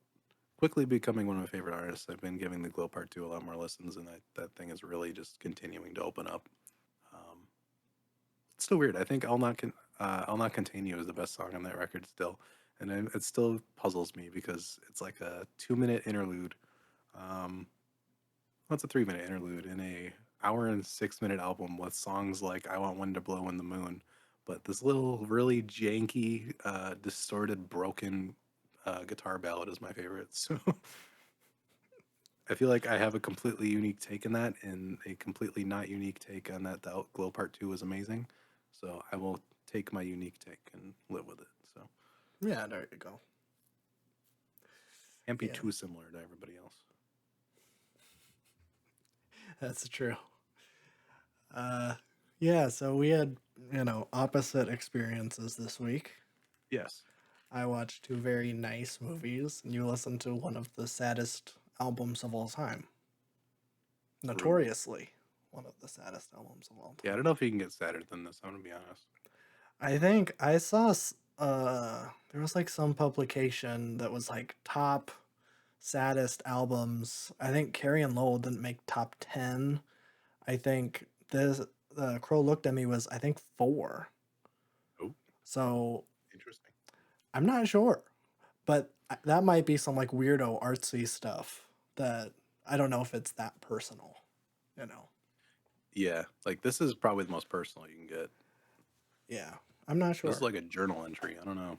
quickly becoming one of my favorite artists, I've been giving the Glow Part 2 a lot more listens, and that thing is really just continuing to open up. Um, it's still weird. I think I'll Not Contain You is the best song on that record still. And it still puzzles me because it's like a 2 minute interlude. Um, well, it's a 3 minute interlude in a hour and 6 minute album with songs like I Want Wind to Blow in the Moon. But this little really janky, distorted, broken guitar ballad is my favorite. So I feel like I have a completely unique take in that, and a completely not unique take on that. The Glow Part 2 is amazing. So I will take my unique take and live with it. So Yeah, there you go. can't be Yeah, too similar to everybody else. that's true. Uh, yeah, so we had, opposite experiences this week. Yes. I watched two very nice movies, and you listened to one of the saddest albums of all time. True. Notoriously, one of the saddest albums of all Yeah, I time. don't know if you can get sadder than this. I'm gonna be honest. I think I saw there was like some publication that was like top saddest albums. I think Carrie and Lowell didn't make top 10. I think this the Crow Looked at Me was, I think, 4. Oh, So interesting. I'm not sure, but that might be some like weirdo artsy stuff that I don't know if it's that personal, you know. Yeah, like this is probably the most personal you can get. Yeah, I'm not This is sure. like a journal entry. I don't know.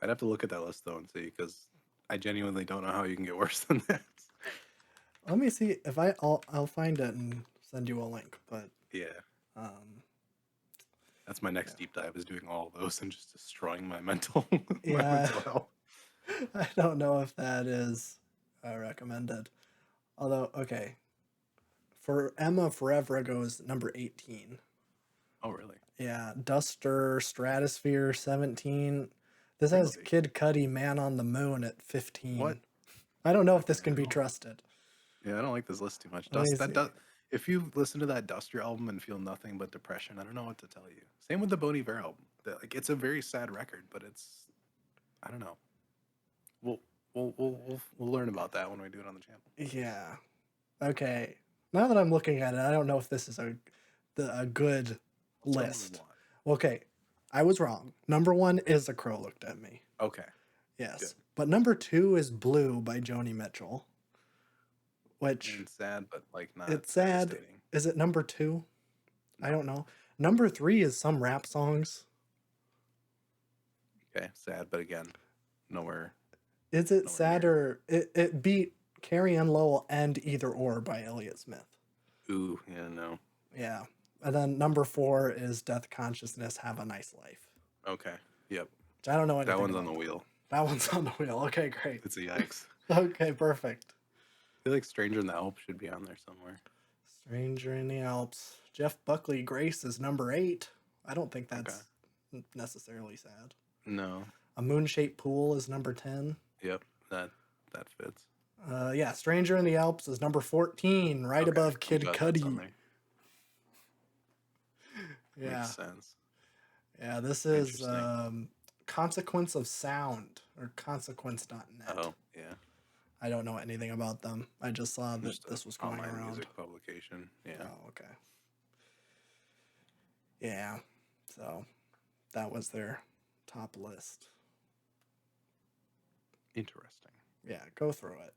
I'd have to look at that list though and see because I genuinely don't know how you can get worse than that. Let me see if I'll find it and send you a link. But Yeah, um, that's my next deep dive is doing all of those and just destroying my mental my yeah, mental health. I don't know if that is recommended. Although, okay, for Emma Forever goes number 18. Oh, really? Yeah, Duster Stratosphere 17. This has Really? Kid Cudi Man on the Moon at What? 15. I don't know if What the this can be hell? trusted. Yeah, I don't like this list too much. Let me Dust that see. does. If you listen to that Duster album and feel nothing but depression, I don't know what to tell you. Same with the Bon Iver album. Like it's a very sad record, but it's I don't know. We'll we'll learn about that when we do it on the channel. Yeah. Okay. Now that I'm looking at it, I don't know if this is a good Well, tell me list. why. Okay, I was wrong. Number 1 is A Crow Looked at Me. Okay, Yes. good. But number 2 is Blue by Joni Mitchell, I which mean, sad, but like not it's sad. devastating. Is it number 2? I No. don't know. Number 3 is Some Rap Songs. Okay, sad, but again, nowhere Is it nowhere near. sadder? It beat Carrie Ann Lowell and Either Or by Elliott Smith. Ooh, yeah, no. Yeah. And then number 4 is Death Consciousness, Have a Nice Life. Okay. Yep. Which I don't know That anything one's on about. the wheel. That one's on the wheel. Okay, great. It's a yikes. Okay, perfect. I feel like Stranger in the Alps should be on there somewhere. Stranger in the Alps. Jeff Buckley Grace is number 8. I don't think Okay. that's necessarily sad. No. A Moon-Shaped Pool is number 10. Yep. That fits. Yeah, Stranger in the Alps is number 14, right Okay, above I'm Kid glad that's on Cudi. there. Yeah, Makes sense. yeah. This is Interesting. Consequence of Sound or Consequence.net. Oh, yeah. I don't know anything about them. I just saw that Just an this was going online around. music publication. Yeah. Oh, okay. Yeah. So that was their top list. Interesting. Yeah, go through it.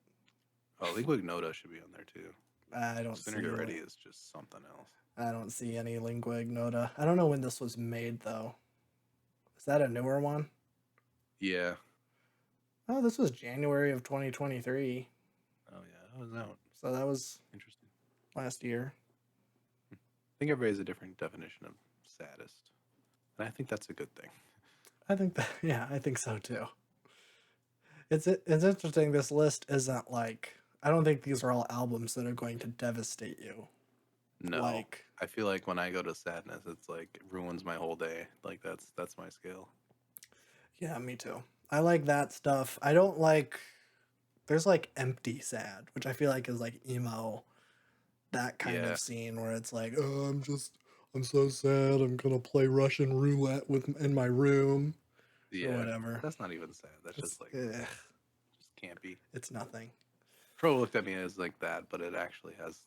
Oh, Liquid Noda should be on there too. I don't Spinner see Get Ready is just something else. I don't see any Lingua Ignota. I don't know when this was made though. Is that a newer one? Yeah. Oh, this was January of 2023. Oh yeah, that was out. So that was Interesting. last year. I think everybody has a different definition of saddest. And I think that's a good thing. I think that yeah, I think so too. It's interesting this list isn't like I don't think these are all albums that are going to devastate you. No. Like I feel like when I go to sadness, it's like it ruins my whole day. Like that's my scale. yeah, me too. I like that stuff. I don't like there's like empty sad, which I feel like is like emo, that kind Yeah. of scene where it's like, oh, I'm so sad. I'm gonna play Russian roulette in my room or Yeah. whatever. That's not even sad. That's It's just like ugh, just campy. it's nothing. Pro looked at me as like that, but it actually has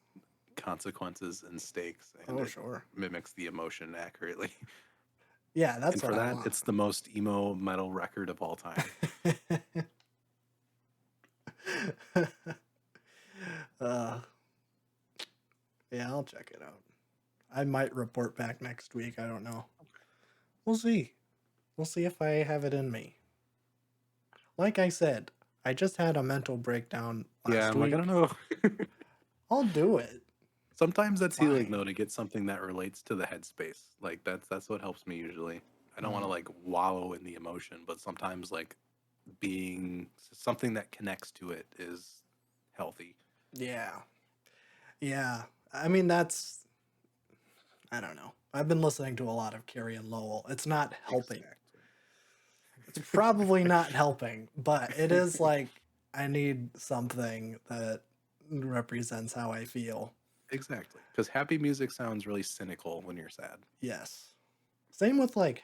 consequences and stakes, and Oh it sure. mimics the emotion accurately. Yeah, that's And for what I that, want. it's the most emo metal record of all time. uh, yeah, I'll check it out. I might report back next week. I don't know. We'll see. We'll see if I have it in me. Like I said, I just had a mental breakdown Yeah, last I'm like, I week. don't know. I'll do it. Sometimes that's healing Fine. though, to get something that relates to the headspace. Like that's what helps me usually. I don't want to Mm. like wallow in the emotion, but sometimes like being something that connects to it is healthy. Yeah. Yeah. I mean, that's. I don't know. I've been listening to a lot of Carrie and Lowell. It's not helping. Exactly. It's probably not helping, but it is like I need something that represents how I feel. Exactly. Because happy music sounds really cynical when you're sad. Yes. Same with like,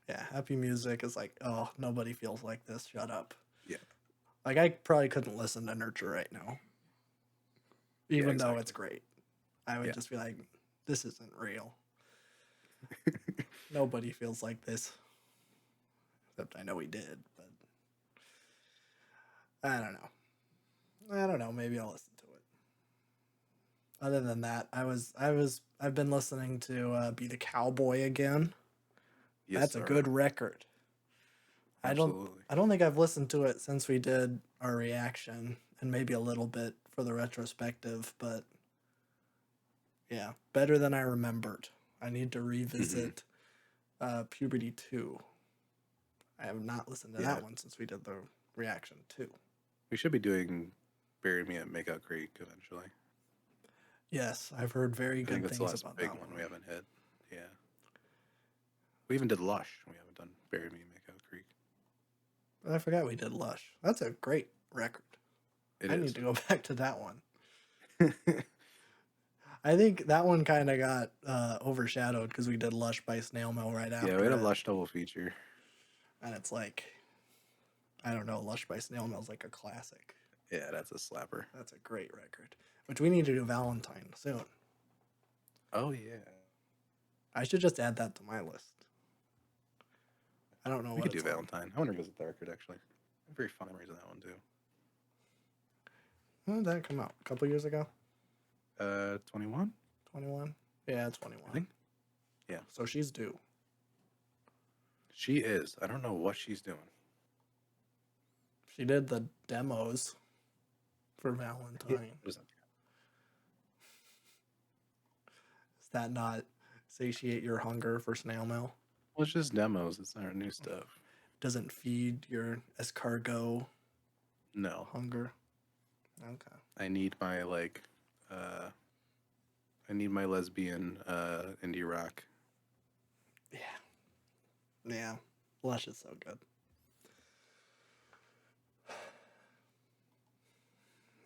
yeah, happy music is like, oh, nobody feels like this. Shut up. Yeah. Like I probably couldn't listen to Nurture right now, Yeah, even though exactly. it's great. I would Yeah. just be like, this isn't real. Nobody feels like this. Except I know he did, but I don't know. I don't know. Maybe I'll listen to it. Other than that, I've been listening to Be the Cowboy again. Yes, That's sir. a good record. Absolutely. I don't think I've listened to it since we did our reaction, and maybe a little bit for the retrospective, but yeah, better than I remembered. I need to revisit Puberty 2. I have not listened to Yeah. that one since we did the reaction too. We should be doing Bury Me at Makeout Creek eventually. Yes, I've heard very I think good that's the things last about big that one one. we haven't hit. Yeah. We even did Lush. We haven't done Bury Me at Makeout Creek. I forgot we did Lush. That's a great record. I need to go back to that one. I think that one kind of got overshadowed because we did Lush by Snail Mail right after Yeah, we had a it. Lush double feature. And it's like, I don't know, Lush by Snail Mail is like a classic. Yeah, that's a slapper. That's a great record. Which we need to do Valentine soon. Oh, yeah. I should just add that to my list. I don't know We what could do it's on. Valentine. I want to visit the record, actually. I have very fond memories of that one, too. When did that come out? A couple years ago? 21? 21? Yeah, 21. I think. Yeah. So she's due. She is. I don't know what she's doing. She did the demos for Valentine. Is that not satiate your hunger for snail mail? Well, it's just demos. It's not new stuff. Doesn't feed your escargot No, hunger? Okay. I need my I need my lesbian indie rock. Yeah. Yeah. Lush is so good.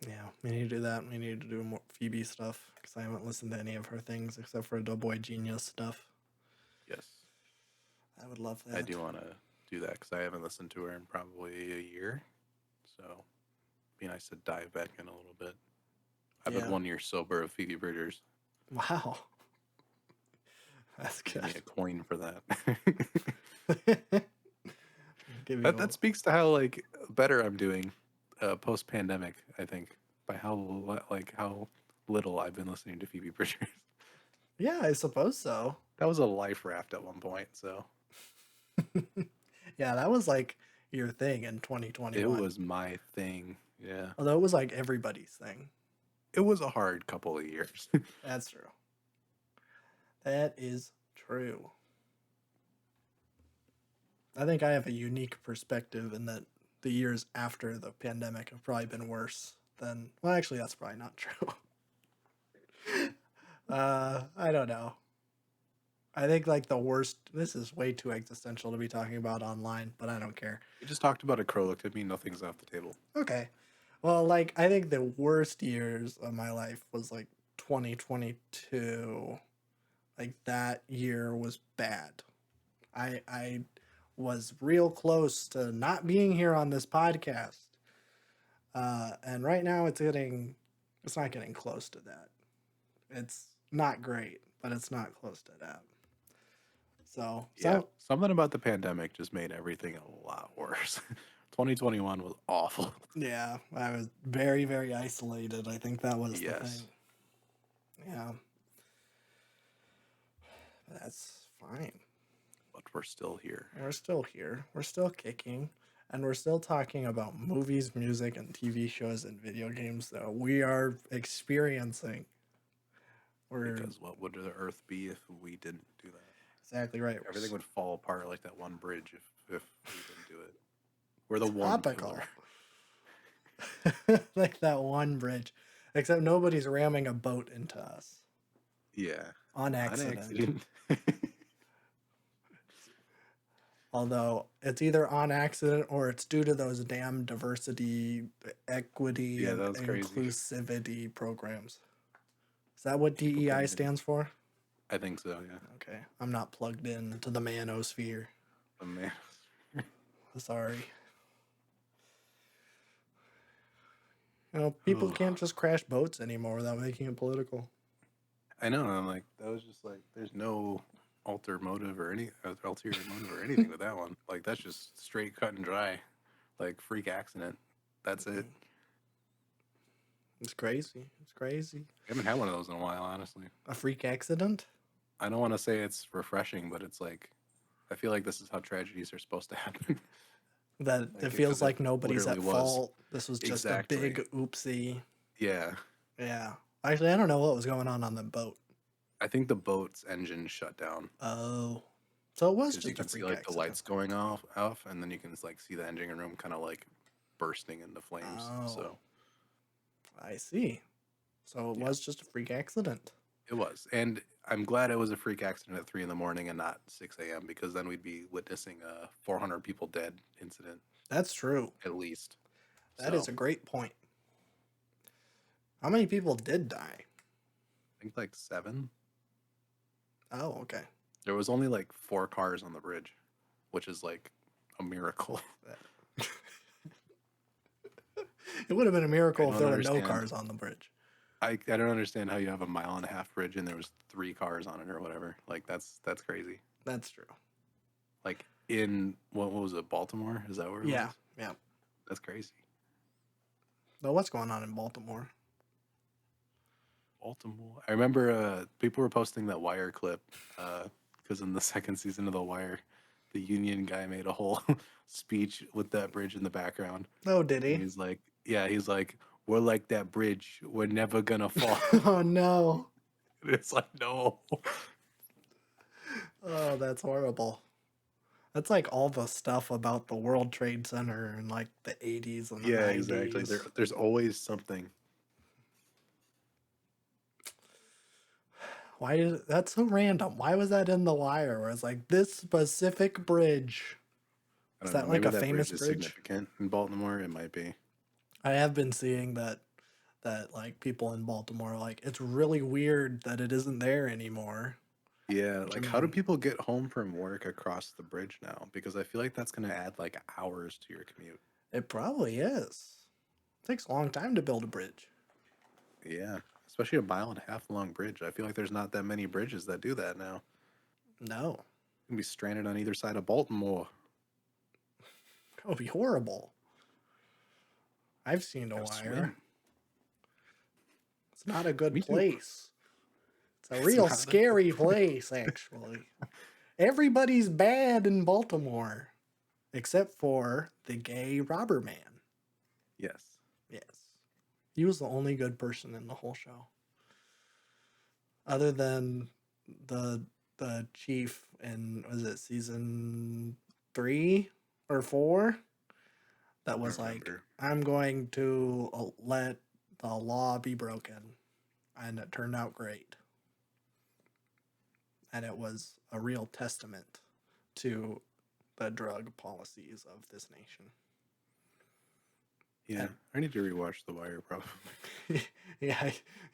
Yeah, we need to do that. We need to do more Phoebe stuff because I haven't listened to any of her things except for Doughboy Genius stuff. Yes, I would love that. I do want to do that because I haven't listened to her in probably a year. So, it'd be nice to dive back in a little bit. I've been 1 year sober of Phoebe Bridgers. Wow. That's Give me a good. coin for that. Give you That speaks to how like better I'm doing post pandemic. I think by how little I've been listening to Phoebe Bridgers. Yeah, I suppose so. That was a life raft at one point. So Yeah, that was like your thing in it 2021. was my thing. Yeah, Although it was like everybody's thing. it was a hard couple of years. That's true. That is true. I think I have a unique perspective in that the years after the pandemic have probably been worse than. Well, actually, that's probably not true. I don't know. I think like the worst. This is way too existential to be talking about online, but I don't care. We just talked about a crow looked at me. Nothing's off the table. Okay. Well, like I think the worst years of my life was like 2022. Like that year was bad. I was real close to not being here on this podcast. And right now it's not getting close to that. It's not great, but it's not close to that. Yeah, something about the pandemic just made everything a lot worse. 2021 was awful. Yeah, I was very, very isolated. I think that was the Yes. thing. Yeah. That's fine. But we're still here. We're still here. We're still kicking. And we're still talking about movies, music, and TV shows and video games that we are experiencing. Because what would the Earth be if we didn't do that? Exactly right. Everything would fall apart like that one bridge if we didn't do it. We're the one Topical. pillar. Like that one bridge. Except nobody's ramming a boat into us. Yeah. On accident. Although it's either on accident or it's due to those damn diversity, equity, and inclusivity programs. Is that what DEI stands for? I think so, yeah. Okay. I'm not plugged in to the manosphere. The manosphere. Sorry. You know, people can't just crash boats anymore without making it political. I know. I'm like, that was just like, there's no ulterior motive or anything with that one. Like, that's just straight cut and dry. Like, freak accident. That's it. It's crazy. It's crazy. I haven't had one of those in a while, honestly. A freak accident? I don't want to say it's refreshing, but it's like, I feel like this is how tragedies are supposed to happen. That like it feels like nobody's at fault. This was just a big oopsie. Yeah. Yeah. Actually, I don't know what was going on the boat. I think the boat's engine shut down. Oh. So it was just you can see like the lights going off, and then you can like see the engine room kind of like bursting into flames. Oh. So I see. So it was just a freak accident. It was. And I'm glad it was a freak accident at 3 a.m. and not 6 a.m. because then we'd be witnessing a 400 people dead incident. That's true. At least. That is a great point. How many people did die? I think like 7. Oh, okay. There was only like 4 cars on the bridge, which is like a miracle. It would have been a miracle if there were no cars on the bridge. I don't understand how you have a 1.5 mile bridge and there was 3 cars on it or whatever. Like that's crazy. That's true. Like in what was it, Baltimore? Is that where it was? Yeah. That's crazy. Well, what's going on in Baltimore? I remember people were posting that Wire clip because in the second season of The Wire, the union guy made a whole speech with that bridge in the background. Oh, did he? And he's like, we're like that bridge. We're never gonna fall. Oh, no. It's like, no. Oh, that's horrible. That's like all the stuff about the World Trade Center in like the 80s and the Yeah, exactly. 90s. There's always something. Why is that's so random? Why was that in the wire? Where it's like this specific bridge. I Is don't know. that like Maybe a that famous bridge is bridge? significant in Baltimore. It might be. I have been seeing that like people in Baltimore are like it's really weird that it isn't there anymore. Yeah, Which I like how do mean, people get home from work across the bridge now? Because I feel like that's gonna add like hours to your commute. it probably is. It takes a long time to build a bridge. Yeah, especially a mile and a half long bridge. I feel like there's not that many bridges that do that now. No. You can be stranded on either side of Baltimore. That would be horrible. I've seen a Gotta wire. swim. It's not a good Me too. place. It's a It's real not a good scary place. place, actually. Everybody's bad in Baltimore, except for the gay robber man. Yes. Yes. He was the only good person in the whole show. Other than the chief in was it season 3 or 4 that I was don't like, remember. I'm going to let the law be broken. And it turned out great. And it was a real testament to the drug policies of this nation. Yeah, I need to rewatch The Wire probably. Yeah,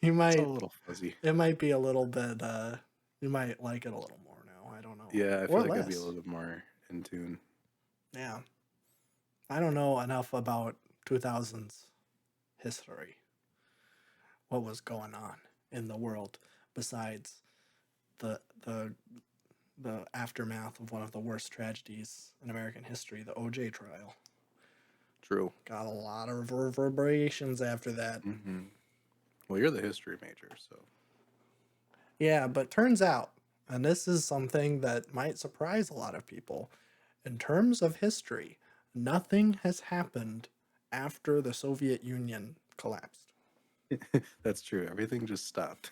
you It's might. all a little fuzzy. It might be a little bit. You might like it a little more now. I don't know, Yeah, I or feel like I'd be a less. little bit more in tune. Yeah, I don't know enough about 2000s history. What was going on in the world besides the the the aftermath of one of the worst tragedies in American history, the OJ trial. True. Got a lot of reverberations after that. Hmm. Well, you're the history major, so Yeah, but turns out, and this is something that might surprise a lot of people, in terms of history, nothing has happened after the Soviet Union collapsed. that's true. Everything just stopped,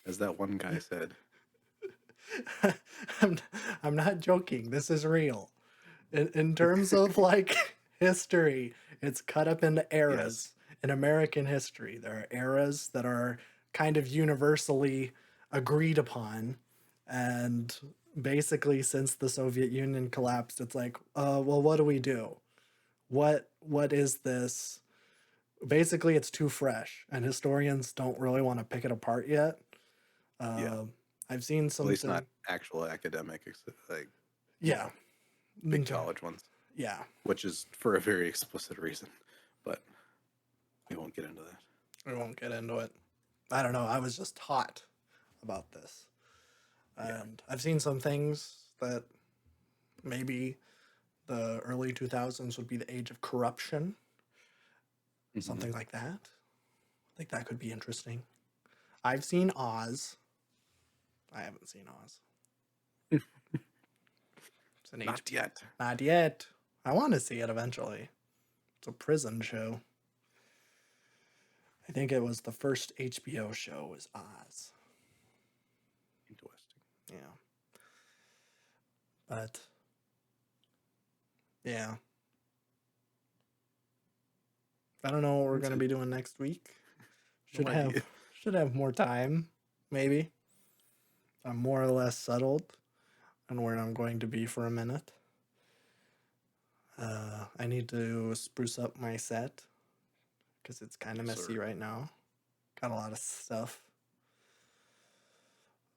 as that one guy said. I'm, I'm not joking. This is real. In terms of like history, it's cut up into Yes. eras. In American history, there are eras that are kind of universally agreed upon. And basically, since the Soviet Union collapsed, it's like, well, what do we do? What is this? Basically, it's too fresh, and historians don't really want to pick it apart yet. Yeah. Uh, I've seen At least something. not actual academic, like Yeah, big college ones, yeah. which is for a very explicit reason. But we won't get into that. We won't get into it. I don't know. I was just taught about this. Yeah. And I've seen some things that maybe the early 2000s would be the age of corruption, Hmm. something like that. I think that could be interesting. I've seen Oz. I haven't seen Oz. It's an Not HBO. yet. Not yet. I want to see it eventually. It's a prison show. I think it was the first HBO show was Oz. Interesting. Yeah. But yeah. I don't know what we're That's gonna it. be doing next week. No idea. Should have more time, maybe. I'm more or less settled on where I'm going to be for a minute. I need to spruce up my set because it's kind of Yes, messy sir. right now. Got a lot of stuff,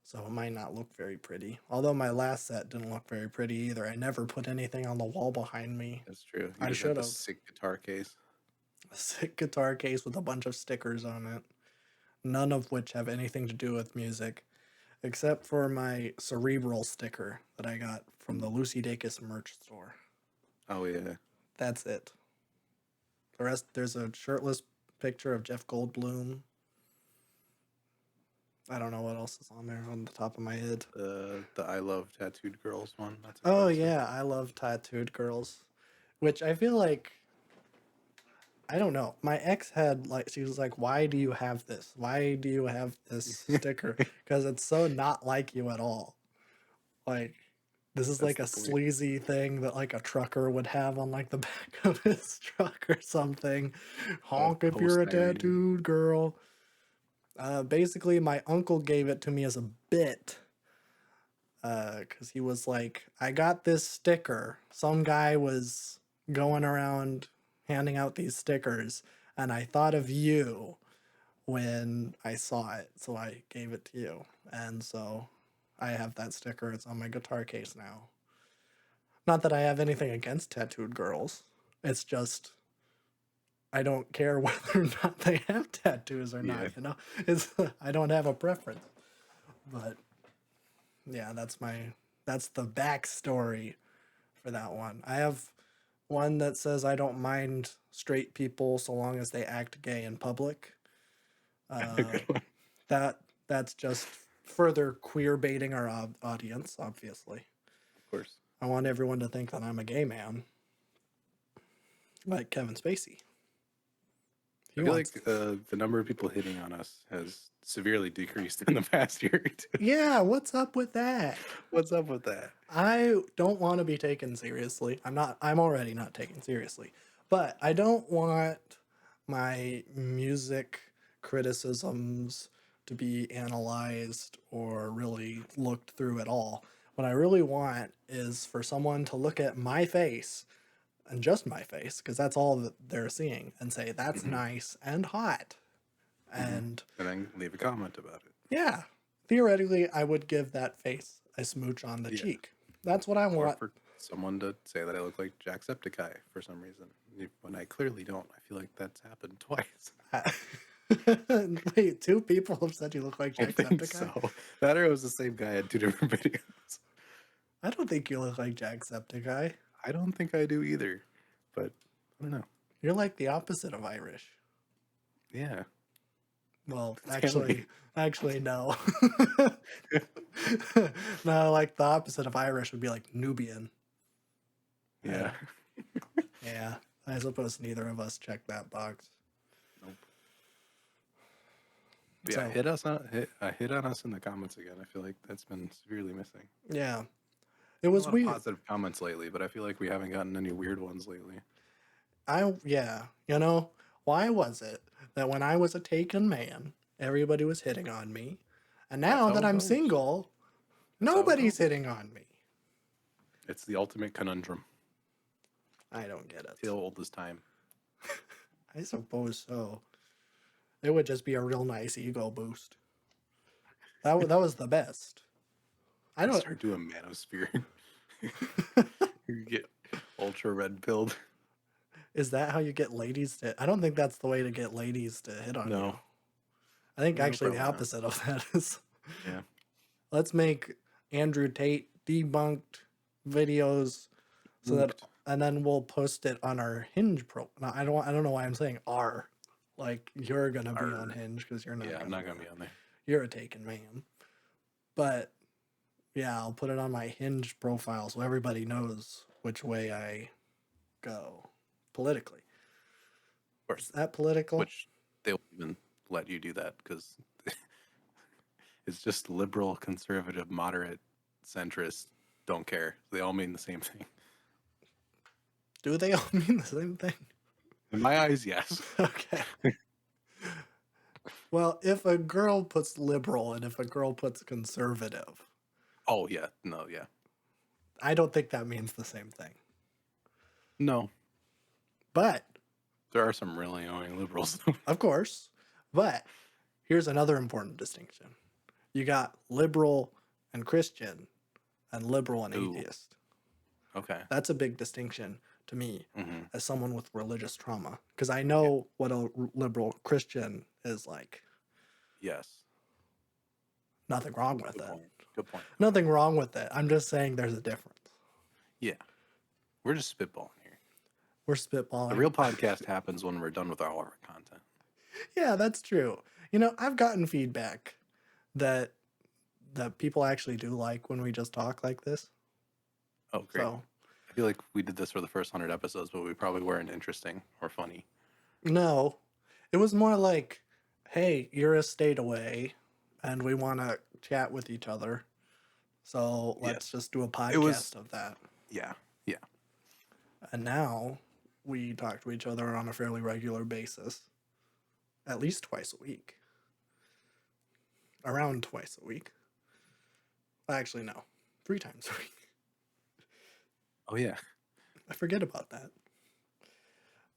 so it might not look very pretty. Although my last set didn't look very pretty either. I never put anything on the wall behind me. That's true. You I just had should the have. sick guitar case. A sick guitar case with a bunch of stickers on it, none of which have anything to do with music, except for my cerebral sticker that I got from the Mm. Lucy Dacus merch store. Oh yeah. That's it. The rest, there's a shirtless picture of Jeff Goldblum. I don't know what else is on there on the top of my head. The I love tattooed girls one. That's a Oh classic. yeah, I love tattooed girls, which I feel like I don't know. My ex had like she was like, "Why do you have this? Why do you have this sticker? Because it's so not like you at all. Like this is That's like the a point. sleazy thing that like a trucker would have on like the back of his truck or something. Oh, Honk if post you're a 90. tattooed girl." Basically, my uncle gave it to me as a bit because he was like, I got this sticker. Some guy was going around handing out these stickers, and I thought of you when I saw it, so I gave it to you. And so I have that sticker. It's on my guitar case now. Not that I have anything against tattooed girls. It's just I don't care whether or not they have tattoos or Yeah. not, you know? It's I don't have a preference. But yeah, that's the backstory for that one. I have one that says I don't mind straight people so long as they act gay in public. A Uh, good one. that that's just further queer baiting our audience. Obviously, Of course. I want everyone to think that I'm a gay man, like Kevin Spacey. He I feel wants. like the number of people hitting on us has severely decreased in the past year or two. Yeah, what's up with that? What's up with that? I don't want to be taken seriously. I'm already not taken seriously. But I don't want my music criticisms to be analyzed or really looked through at all. What I really want is for someone to look at my face and just my face, because that's all that they're seeing, and say, that's Hmm. nice and hot. Hmm. And And then leave a comment about it. yeah, theoretically, I would give that face a smooch on the Yeah. cheek. That's what I Or want. for someone to say that I look like Jacksepticeye for some reason, when I clearly don't. I feel like that's happened twice. Wait, two people have said you look like I think Jacksepticeye? so. That or it was the same guy at two different videos. I don't think you look like Jacksepticeye. I don't think I do either, but I don't know. You're like the opposite of Irish. Yeah, Well, tell me. actually, no. No, like the opposite of Irish would be like Nubian. Yeah. Yeah, I suppose neither of us checked that box. Nope. But yeah, So, hit on us in the comments again. I feel like that's been severely missing. yeah, it A was lot of weird. positive comments lately, but I feel like we haven't gotten any weird ones lately. Yeah, why was it that when I was a taken man, everybody was hitting on me, and That's now how that it I'm goes. single, That's how it nobody's goes. hitting on me? It's the ultimate conundrum. I don't get it. Tale old as time. I suppose so. It would just be a real nice ego boost. That was the best. I You don't. start doing manosphere. You get ultra red pilled. Is that how you get ladies to? I don't think that's the way to get ladies to hit on you. No, I think no, actually the probably not. opposite of that is Yeah. let's make Andrew Tate debunked videos so that Booked. and then we'll post it on our Hinge pro. No, I don't know why I'm saying our. Like you're gonna be on Our, Hinge because you're not yeah, gonna I'm not be gonna on. be on there. You're a taken man. But yeah, I'll put it on my Hinge profile so everybody knows which way I go politically. Of Is course. that political? Which they won't even let you do that because it's just liberal, conservative, moderate, centrist. Don't care. They all mean the same thing. Do they all mean the same thing? In my eyes, yes. Okay. Well, if a girl puts liberal and if a girl puts conservative, Oh yeah, no, yeah, I don't think that means the same thing. no. But, There are some really annoying liberals. of course, but here's another important distinction. You got liberal and Christian and liberal and Ooh, atheist. okay. That's a big distinction to me Mm-hmm. as someone with religious trauma because I know what a liberal Christian is like. Yes. Nothing wrong with Good it. point. Good point. Nothing wrong with it. I'm just saying there's a difference. Yeah, we're just spitballing here. We're The spitballing. real podcast happens when we're done with all our content. Yeah, that's true. I've gotten feedback that people actually do like when we just talk like this. Oh, great. So I feel like we did this for the first 100 episodes, but we probably weren't interesting or funny. No, it was more like, hey, you're a state away, and we want to chat with each other. So let's Yes. just do a It was podcast of that. yeah, yeah. And now we talk to each other on a fairly regular basis, at least twice a week, around twice a week. Actually, no, 3 times a week. Oh yeah, I forget about that,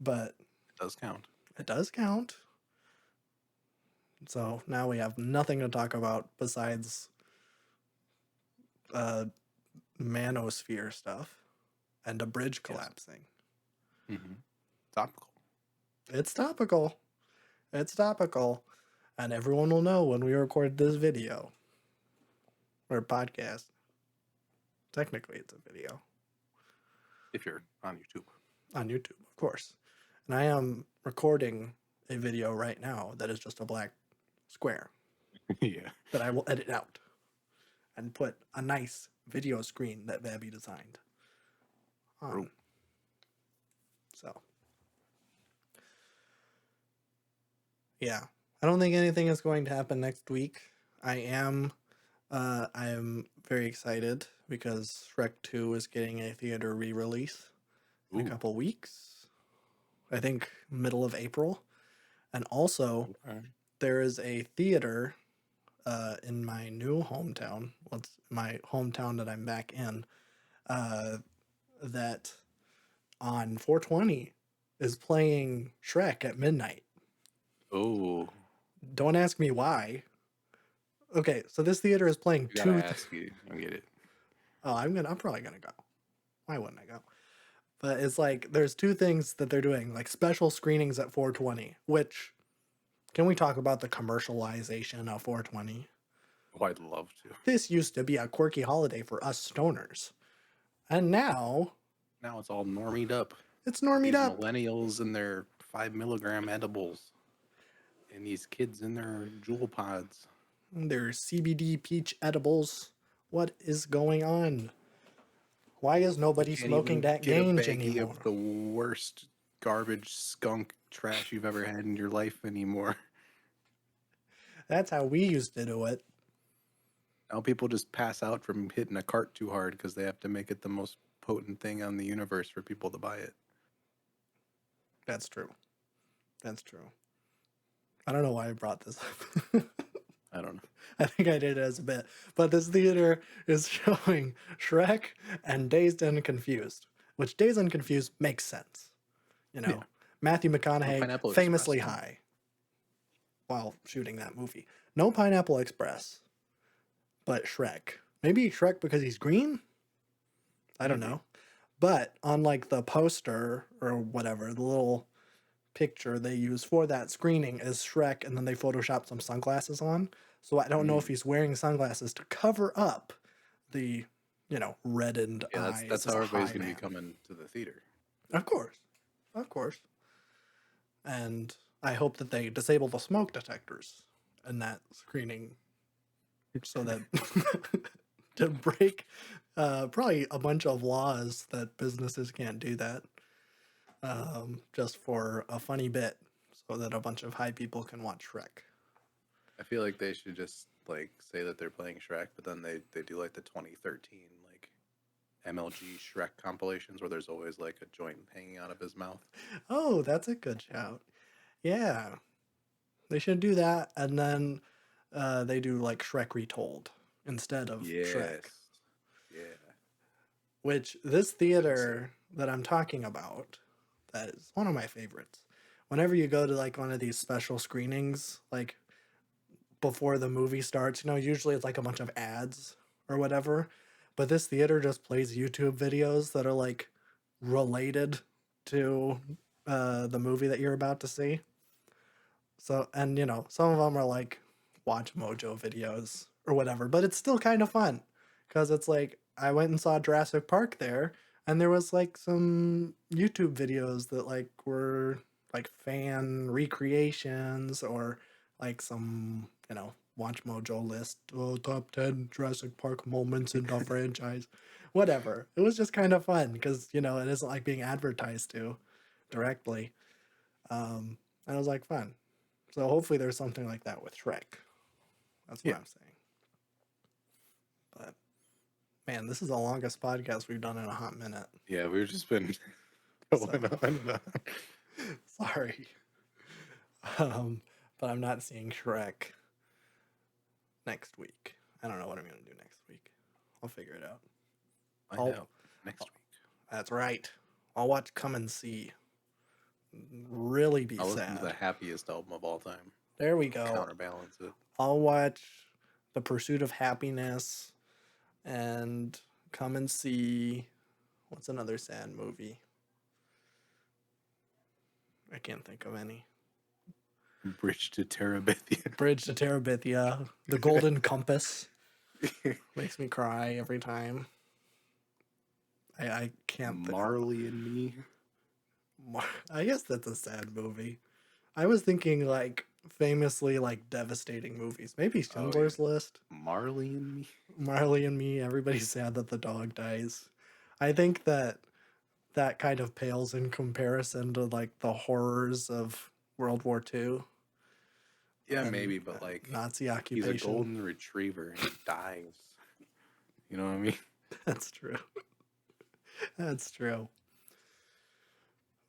but it does count. it does count. So now we have nothing to talk about besides uh, manosphere stuff and a bridge Yes. collapsing. Mm-hmm. Topical. It's topical. It's topical. And everyone will know when we record this video or podcast. Technically, it's a video If you're on YouTube. on YouTube, of course. And I am recording a video right now that is just a black square Yeah. that I will edit out and put a nice video screen that Babby designed on. True. So, yeah. I don't think anything is going to happen next week. I am very excited because Shrek 2 is getting a theater re-release in a Ooh. couple weeks. I think middle of April. And also, Okay. there is a theater in my new hometown. Well, it's my hometown that I'm back in. That on 420 is playing Shrek at midnight. Oh, Don't ask me why. Okay, so this theater is playing I gotta two. ask you. I get it. Oh, I'm probably gonna go. Why wouldn't I go? But it's like there's two things that they're doing, like special screenings at 420. Which can we talk about the commercialization of 420? Oh, I'd love to. This used to be a quirky holiday for us stoners, and now Now it's all normied up. it's normied These up. millennials and their 5 milligram edibles, and these kids in their jewel pods. There's CBD peach edibles. What is going on? Why is You nobody can't smoking even that get a ganj baggie anymore? of the worst garbage skunk trash you've ever had in your life anymore. That's how we used to do it. Now people just pass out from hitting a cart too hard because they have to make it the most potent thing on the universe for people to buy it. That's true. That's true. I don't know why I brought this up. I don't know. I think I did it as a bit. But this theater is showing Shrek and Dazed and Confused, which Dazed and Confused makes sense. You know, Yeah. Matthew No McConaughey Pineapple famously Express. high while shooting that movie. No Pineapple Express, but Shrek. Maybe Shrek because he's green? I don't Maybe. know. But on like the poster or whatever, the little picture they use for that screening is Shrek, and then they Photoshop some sunglasses on. So I don't know if he's wearing sunglasses to cover up the, reddened Yeah, eyes that's as how a everybody's high gonna be man. coming to the theater. Of course, of course. And I hope that they disable the smoke detectors in that screening so that to break probably a bunch of laws that businesses can't do that just for a funny bit so that a bunch of high people can watch Shrek. I feel like they should just like say that they're playing Shrek, but then they do like the 2013 like MLG Shrek compilations where there's always like a joint hanging out of his mouth. Oh, that's a good shout. Yeah, they should do that, and then they do like Shrek Retold instead of Shrek. Yes. Yeah. Which this theater that I'm talking about, that is one of my favorites. Whenever you go to like one of these special screenings, like before the movie starts, usually it's like a bunch of ads or whatever. But this theater just plays YouTube videos that are like related to the movie that you're about to see. So, and some of them are like Watch Mojo videos or whatever, but it's still kind of fun because it's like I went and saw Jurassic Park there, and there was like some YouTube videos that like were like fan recreations or like some Watch Mojo list, top 10 Jurassic Park moments in the franchise, whatever. It was just kind of fun because it isn't like being advertised to directly. And I was like, fun. So hopefully there's something like that with Shrek. That's what Yeah. I'm saying. But man, this is the longest podcast we've done in a hot minute. Yeah, we've just been So going on and on. sorry. But I'm not seeing Shrek next week. I don't know what I'm gonna do next week. I'll figure it out. Find out next week. That's right. I'll watch Come and See. Really be I'll listen to the sad. happiest album of all time. There we go. Counterbalance it. I'll watch The Pursuit of Happiness and Come and See. What's another sad movie? I can't think of any. Bridge to Terabithia. Bridge to Terabithia. The Golden Compass. Makes me cry every time. I can't. Marley and Me. I guess that's a sad movie. I was thinking like famously like devastating movies. Maybe Schindler's List. Marley and Me. Marley and Me. Everybody's sad that the dog dies. I think that kind of pales in comparison to like the horrors of World War II. Yeah, maybe, but like Nazi he's occupation. a golden retriever and he dies. You know what I mean? That's true. That's true.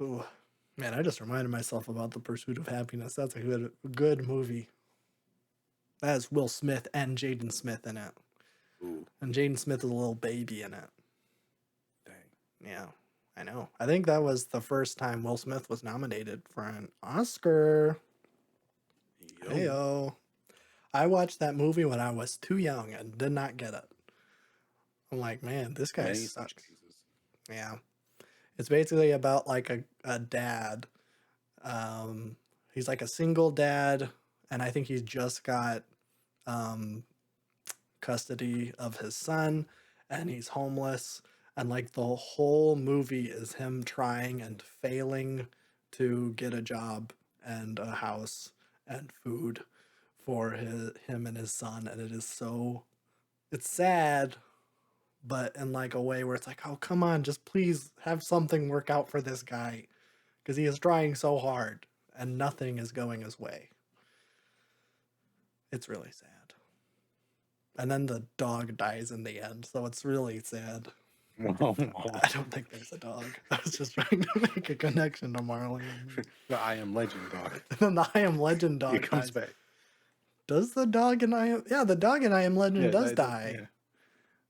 Ooh. Man, I just reminded myself about The Pursuit of Happiness. That's a good movie. That has Will Smith and Jaden Smith in it. Ooh, And Jaden Smith is a little baby in it. dang. Yeah, I know. I think that was the first time Will Smith was nominated for an Oscar. Yo. Heyo. I watched that movie when I was too young and did not get it. I'm like, man, this guy Many sucks. such cases. Yeah. It's basically about like a dad. He's like a single dad, and I think he's just got custody of his son, and he's homeless. And like the whole movie is him trying and failing to get a job and a house and food for him and his son. And it's sad, but in like a way where it's like, oh, come on, just please have something work out for this guy, because he is trying so hard and nothing is going his way. It's really sad. And then the dog dies in the end, so it's really sad. I don't think there's a dog. I was just trying to make a connection to Marley. The I Am Legend dog. And then the I Am Legend dog He comes dies. back. Does the dog in I Am... Yeah, the dog in I Am Legend does die.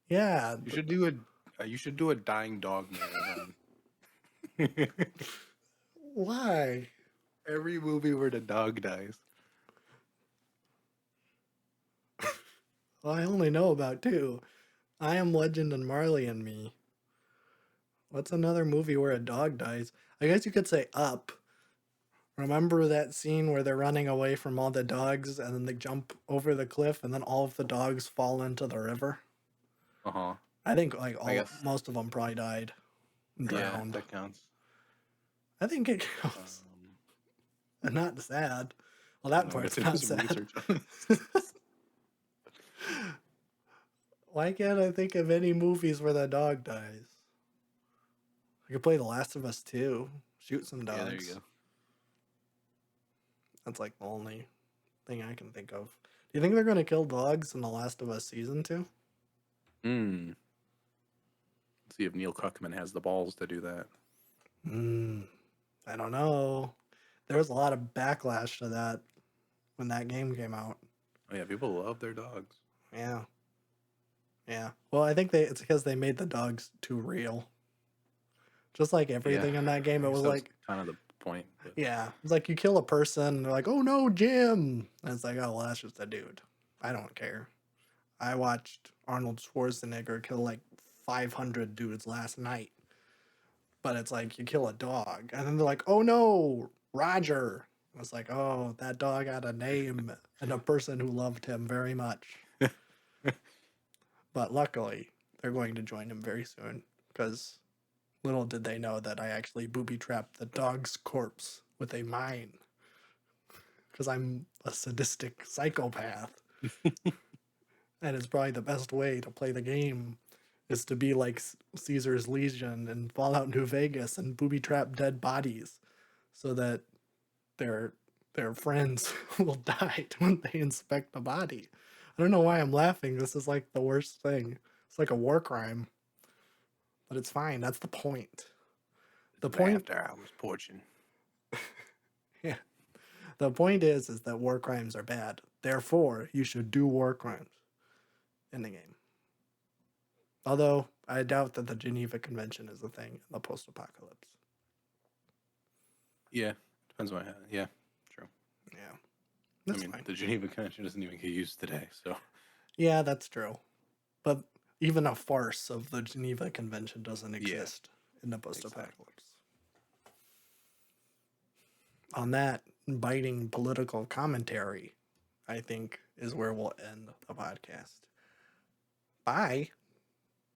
Yeah. You should do a dying dog marathon. Why? Every movie where the dog dies. Well, I only know about two. I Am Legend and Marley and Me. What's another movie where a dog dies? I guess you could say Up. Remember that scene where they're running away from all the dogs and then they jump over the cliff and then all of the dogs fall into the river? Uh-huh. I think like guess. most of them probably died. Drowned. Yeah, that counts. I think it counts. And not sad. Well, that part's not sad. Why can't I think of any movies where the dog dies? I could play The Last of Us 2. Shoot some dogs. Yeah, there you go. That's like the only thing I can think of. Do you think they're going to kill dogs in The Last of Us Season 2? Let's see if Neil Cuckman has the balls to do that. I don't know. There was a lot of backlash to that when that game came out. Oh yeah, people love their dogs. Yeah. Yeah. Well, I think it's because they made the dogs too real. Just like everything in that game, it was like kind of the point. But... Yeah. It's like you kill a person, and they're like, oh no, Jim. And it's like, oh, well, that's just a dude. I don't care. I watched Arnold Schwarzenegger kill like 500 dudes last night. But it's like, you kill a dog. And then they're like, oh no, Roger. It's like, oh, that dog had a name and a person who loved him very much. But luckily, they're going to join him very soon, because little did they know that I actually booby-trapped the dog's corpse with a mine. Because I'm a sadistic psychopath. And it's probably the best way to play the game is to be like Caesar's Legion and Fallout New Vegas and booby-trap dead bodies so that their friends will die when they inspect the body. I don't know why I'm laughing. This is like the worst thing. It's like a war crime, but it's fine. That's the point. It's The an point, after hours portion. yeah. The point is that war crimes are bad. Therefore, you should do war crimes in the game. Although I doubt that the Geneva Convention is a thing in the post-apocalypse. Yeah, depends on yeah, true. Yeah, that's I mean, fine. the Geneva Convention doesn't even get used today, so Yeah, that's true. But even a farce of the Geneva Convention doesn't yeah, exist in the exactly. post-apocalypse. On that biting political commentary, I think is where we'll end the podcast. Bye.